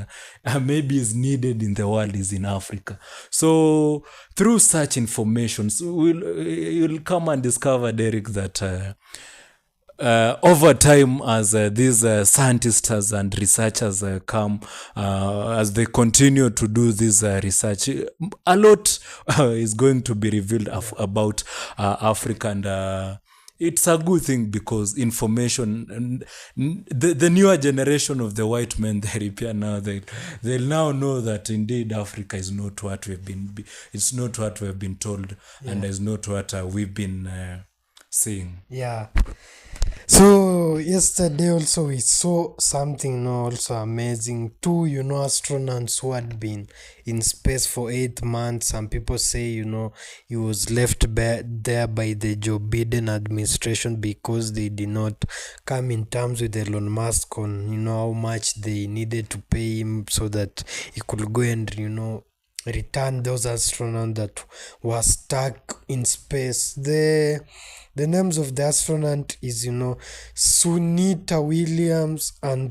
S1: maybe is needed in the world is in Africa. So through such information, you'll come and discover, Derek, that over time, as these scientists and researchers come, as they continue to do this research, a lot is going to be revealed about Africa, and it's a good thing, because information, the newer generation of the white men, they repair now, they'll now know that indeed Africa is not what it's not what we've been told, and is not what we've been seeing.
S2: Yeah. So yesterday also we saw something also amazing. Two, astronauts who had been in space for 8 months. Some people say, he was left there by the Joe Biden administration because they did not come in terms with Elon Musk on, how much they needed to pay him so that he could go and, return those astronauts that were stuck in space. The names of the astronaut is, Sunita Williams and,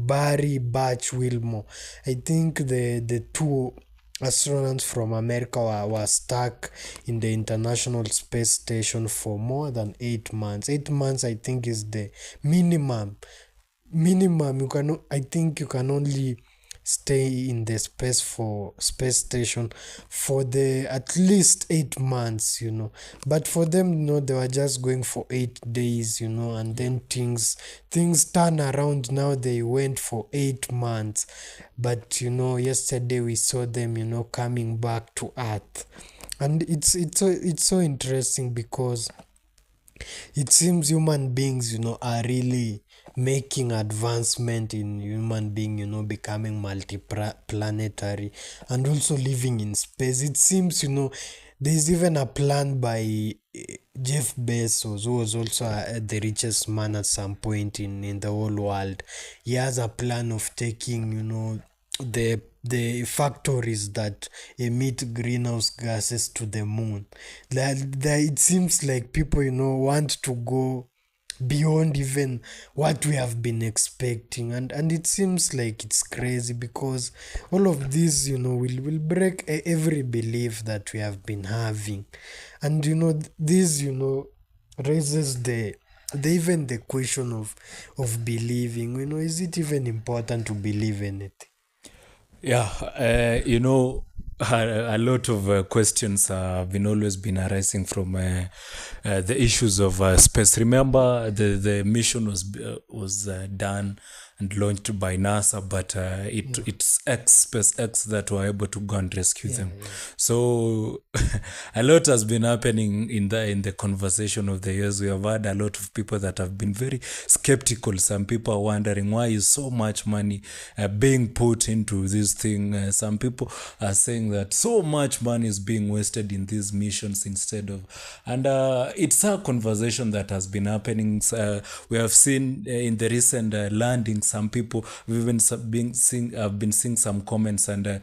S2: Barry Batch Wilmore. I think the two astronauts from America were stuck in the International Space Station for more than 8 months. 8 months, I think, is the minimum. You can, I think, you can only stay in the space station for the at least 8 months, but for them, they were just going for 8 days, and then things turn around. Now they went for 8 months, but yesterday we saw them, coming back to earth. And it's so interesting because it seems human beings, are really making advancement in human being, becoming multi-planetary and also living in space. It seems, there's even a plan by Jeff Bezos, who was also the richest man at some point in the whole world. He has a plan of taking, the factories that emit greenhouse gases to the moon. It seems like people, want to go beyond even what we have been expecting, and it seems like it's crazy because all of this, will break every belief that we have been having. And this, raises even the question of believing. Is it even important to believe anything?
S1: Yeah, a lot of questions have been always been arising from the issues of space. Remember, the mission was done and launched by NASA, but it's SpaceX that were able to go and rescue them. Yeah. So a lot has been happening in the conversation of the years. We have had a lot of people that have been very skeptical. Some people are wondering why is so much money being put into this thing. Some people are saying that so much money is being wasted in these missions instead of, and it's a conversation that has been happening. We have seen in the recent landing, some people we've been seeing some comments, and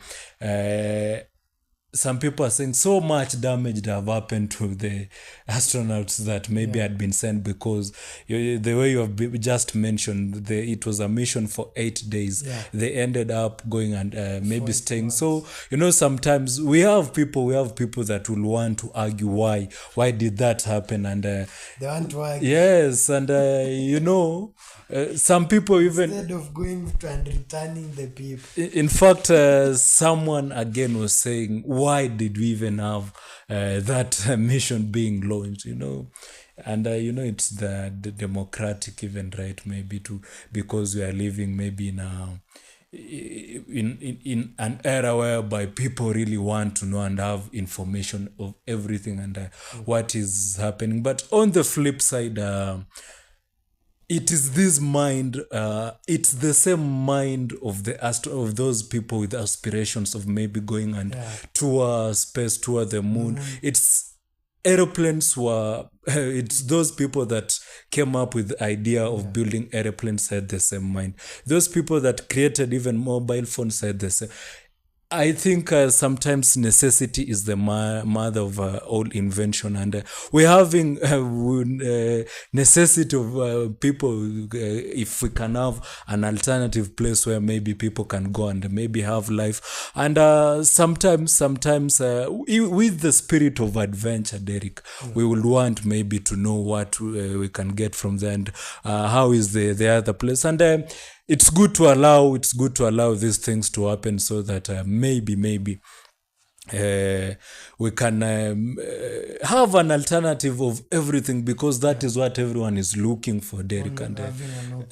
S1: some people are saying so much damage have happened to the astronauts that maybe had been sent, because the way you have just mentioned, it was a mission for 8 days. They ended up going and maybe staying. So sometimes we have people that will want to argue why did that happen, and
S2: they want to argue.
S1: Yes, and some people even,
S2: instead of going and returning the people.
S1: In fact, someone again was saying, why did we even have that mission being launched, and it's the democratic even right, maybe because we are living maybe in an era whereby people really want to know and have information of everything and what is happening. But on the flip side, it is this mind, it's the same mind of of those people with aspirations of maybe going and tour space, tour the moon. It's aeroplanes it's those people that came up with the idea of building aeroplanes had the same mind. Those people that created even mobile phones had the same. I think sometimes necessity is the mother of all invention, and we're having necessity of people. If we can have an alternative place where maybe people can go and maybe have life, and sometimes with the spirit of adventure, Derek, we will want maybe to know what we can get from there, and how is the other place, and it's good to allow these things to happen, so that maybe we can have an alternative of everything, because that is what everyone is looking for, Derek, and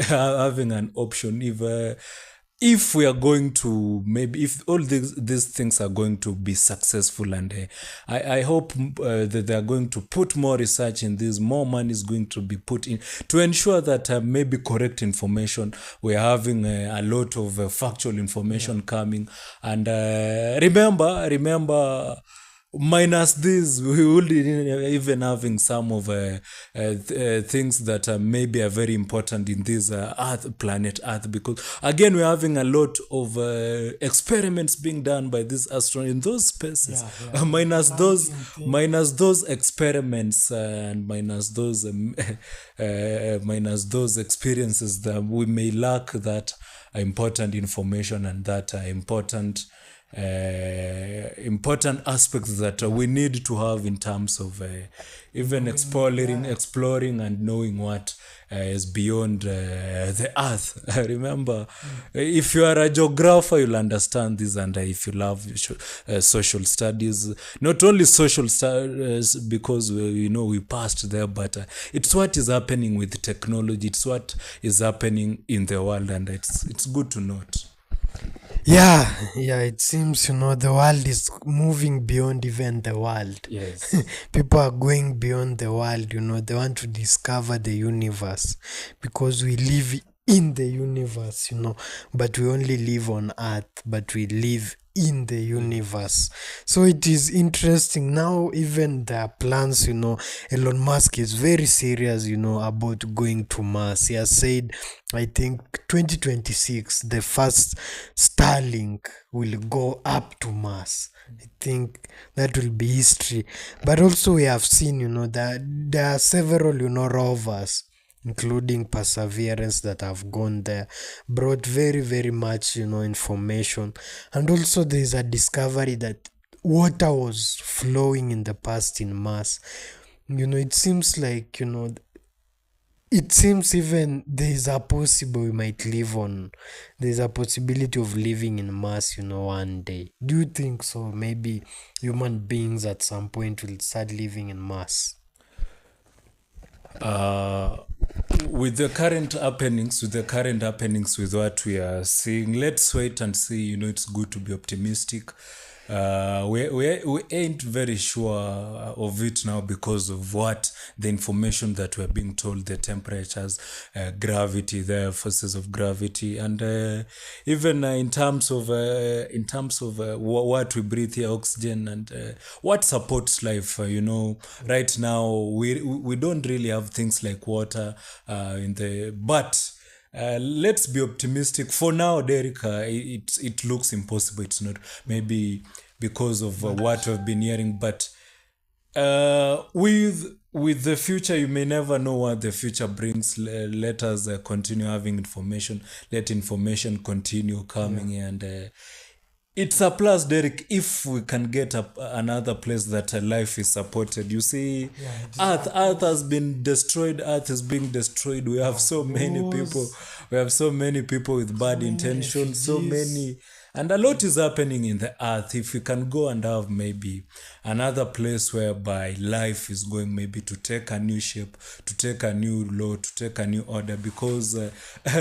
S1: having an option. If we are going to, maybe if all these things are going to be successful, and I hope that they are going to put more research in this, more money is going to be put in to ensure that maybe correct information, we're having a lot of factual information coming. And remember minus this, we would even having some of things that maybe are very important in this planet Earth, because again we're having a lot of experiments being done by this astronaut in those spaces. Minus those experiments and minus those experiences, that we may lack that important information and that important aspects that we need to have in terms of even exploring and knowing what is beyond the earth. I remember, if you are a geographer, you'll understand this, and if you love social studies, not only social studies because we passed there, but it's what is happening with technology, it's what is happening in the world, and it's good to note.
S2: Yeah, it seems, the world is moving beyond even the world.
S1: Yes.
S2: People are going beyond the world, they want to discover the universe, because we live in the universe, but we only live on Earth, but we live in the universe. So it is interesting now. Even there are plans, Elon Musk is very serious, about going to Mars. He has said, I think 2026 the first Starlink will go up to Mars. I think that will be history. But also we have seen, that there are several, rovers, including Perseverance, that have gone there, brought very, very much, information. And also there is a discovery that water was flowing in the past in Mars. It seems like, it seems even there's a possibility of living in Mars, one day. Do you think so? Maybe human beings at some point will start living in Mars.
S1: With the current happenings, with what we are seeing, let's wait and see. It's good to be optimistic. We ain't very sure of it now because of what the information that we're being told, the temperatures, gravity, the forces of gravity, and even in terms of what we breathe here, oxygen, and what supports life. Right now we don't really have things like water but let's be optimistic for now, Derek. It looks impossible. It's not, maybe because of what we've been hearing, but with the future, you may never know what the future brings. Let us continue having information. Let information continue coming, and it's a plus, Derek, if we can get another place that life is supported. You see, Earth has been destroyed. Earth is being destroyed. We have so many people. We have so many people with bad intentions. So many. And a lot is happening in the earth. If we can go and have maybe another place whereby life is going maybe to take a new shape, to take a new law, to take a new order, because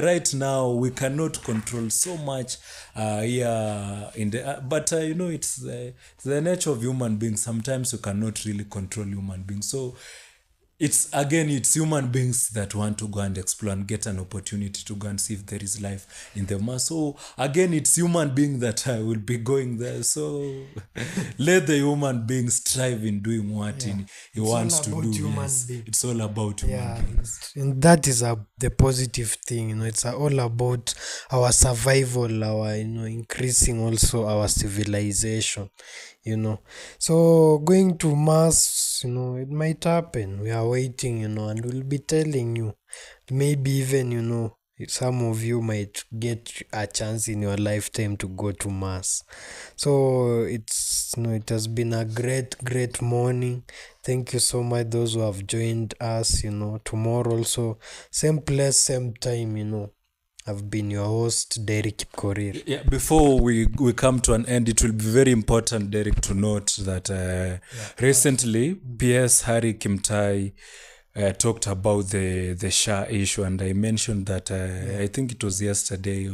S1: right now we cannot control so much here in the but it's the nature of human beings. Sometimes you cannot really control human beings. So it's human beings that want to go and explore and get an opportunity to go and see if there is life in the Mars. So again, it's human being that will be going there. So let the human being strive in doing what he wants to do. Yes. It's all about human beings.
S2: And that is the positive thing. It's all about our survival, our increasing also our civilization. So going to Mars, it might happen. We are waiting, and we'll be telling you. Maybe even, some of you might get a chance in your lifetime to go to Mars. So it has been a great morning. Thank you so much, those who have joined us. Tomorrow also, same place, same time. I've been your host, Derek Korir.
S1: Yeah, before we come to an end, it will be very important, Derek, to note that recently PS Harry Kimtai talked about the SHA issue, and I mentioned that I think it was yesterday.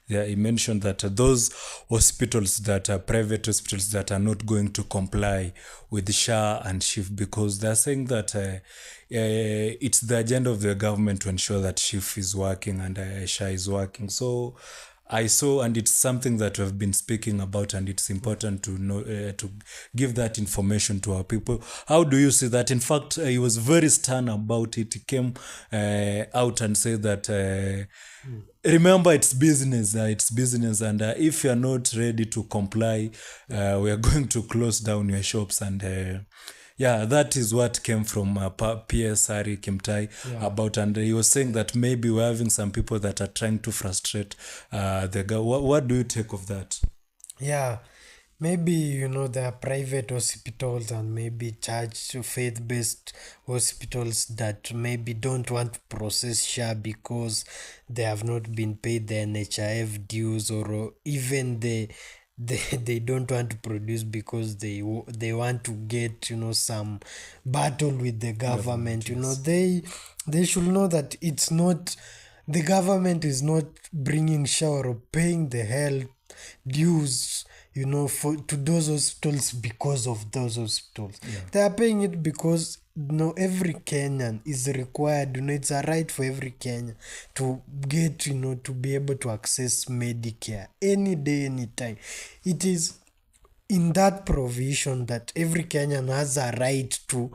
S1: I mentioned that those hospitals that are private hospitals that are not going to comply with SHA and SHIF, because they're saying that it's the agenda of the government to ensure that SHIF is working and SHA is working. So I saw, and it's something that we've been speaking about, and it's important to know to give that information to our people. How do you see that? In fact, he was very stern about it. He came out and said that remember, it's business, and if you're not ready to comply, we are going to close down your shops. And yeah, that is what came from PS Hari Kimtai about, and he was saying that maybe we're having some people that are trying to frustrate the guy. What do you take of that?
S2: Yeah, maybe there are private hospitals and maybe church faith-based hospitals that maybe don't want to process SHA because they have not been paid the NHIF dues, or even they don't want to produce because they want to get some battle with the government. They should know that it's not, the government is not bringing SHA or paying the health dues to those hospitals because of those hospitals. They are paying it because every Kenyan is required, it's a right for every Kenyan to get, to be able to access Medicare any day, anytime. It is in that provision that every Kenyan has a right to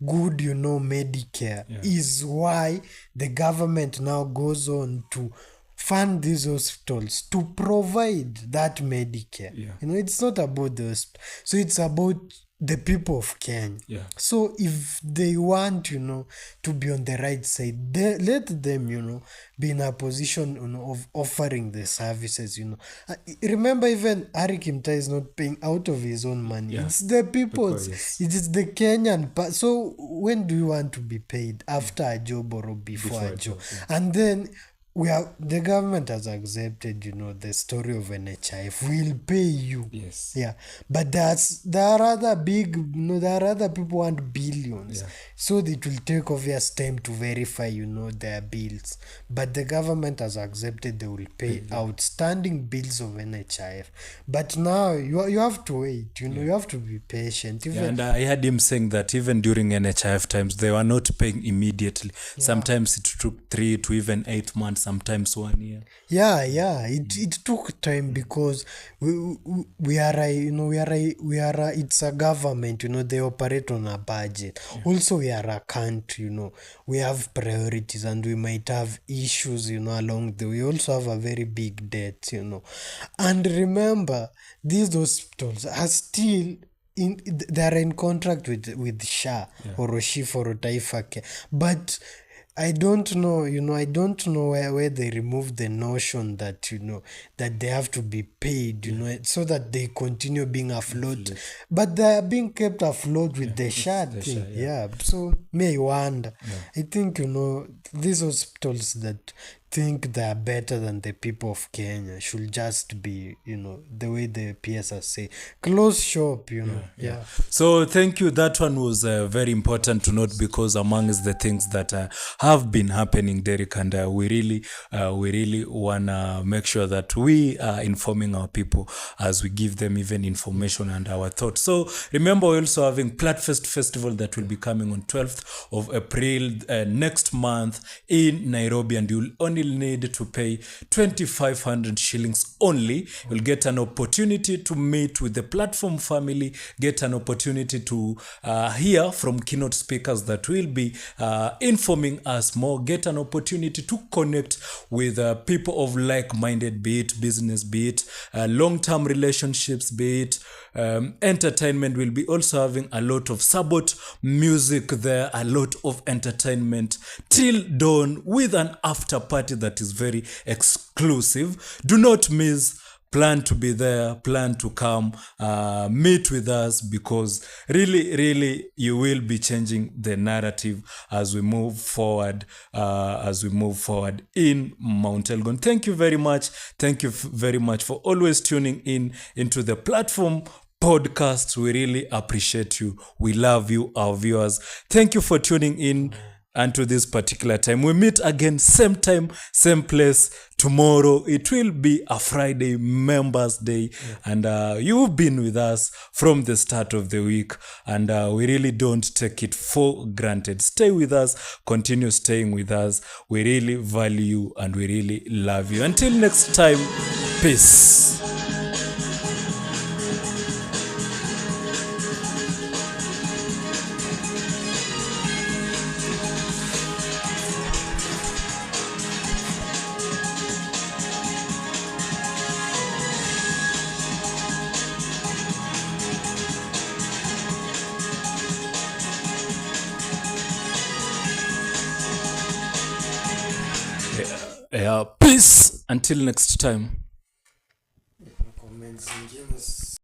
S2: good, Medicare, is why the government now goes on to fund these hospitals to provide that Medicare. It's not about the hospital. So it's about the people of Kenya. So if they want, to be on the right side, let them, be in a position, of offering the services. Remember, even Hari Kimtai is not paying out of his own money. It's the people's. It is the Kenyan. So when do you want to be paid? After a job or before a job? And then the government has accepted, the story of NHIF. We'll pay you. Yeah. But there are other big, there are other people who want billions. So it will take obvious time to verify, their bills. But the government has accepted they will pay outstanding bills of NHIF. But now you have to wait, you have to be patient.
S1: And I heard him saying that even during NHIF times, they were not paying immediately. Sometimes it took 3 to even 8 months. Sometimes 1 year.
S2: It took time because it's a government, they operate on a budget. Also, we are a country, we have priorities and we might have issues, along the way. We also have a very big debt, And remember, these hospitals are still they are in contract with SHA or Roshif or Taifa Care. But I don't know, I don't know where they remove the notion that, that they have to be paid, so that they continue being afloat. But they are being kept afloat with the SHA thing. So may wonder. I think, these hospitals that think they are better than the people of Kenya should just be, the way the PSS say, close shop,
S1: So thank you. That one was very important to note, because amongst the things that have been happening, Derek, and we really wanna make sure that we are informing our people as we give them even information and our thoughts. So remember, we're also having Platfest Festival that will be coming on 12th of April next month in Nairobi, and you'll only need to pay 2,500 shillings only. You'll get an opportunity to meet with the platform family, get an opportunity to hear from keynote speakers that will be informing us more, get an opportunity to connect with people of like-minded, be it business, be it long-term relationships, be it entertainment. Will be also having a lot of Sabot music there, a lot of entertainment till dawn, with an after party that is very exclusive. Do not miss. Plan to be there, plan to come, meet with us, because really you will be changing the narrative as we move forward in Mount Elgon. Thank you very much. Thank you very much for always tuning into the platform podcast. We really appreciate you. We love you, our viewers. Thank you for tuning in. until this particular time. We meet again, same time, same place tomorrow. It will be a Friday, Members Day, and you've been with us from the start of the week, and we really don't take it for granted. Stay with us, continue staying with us. We really value you and we really love you. Until next time, peace. Peace until next time.
S2: Comments zingine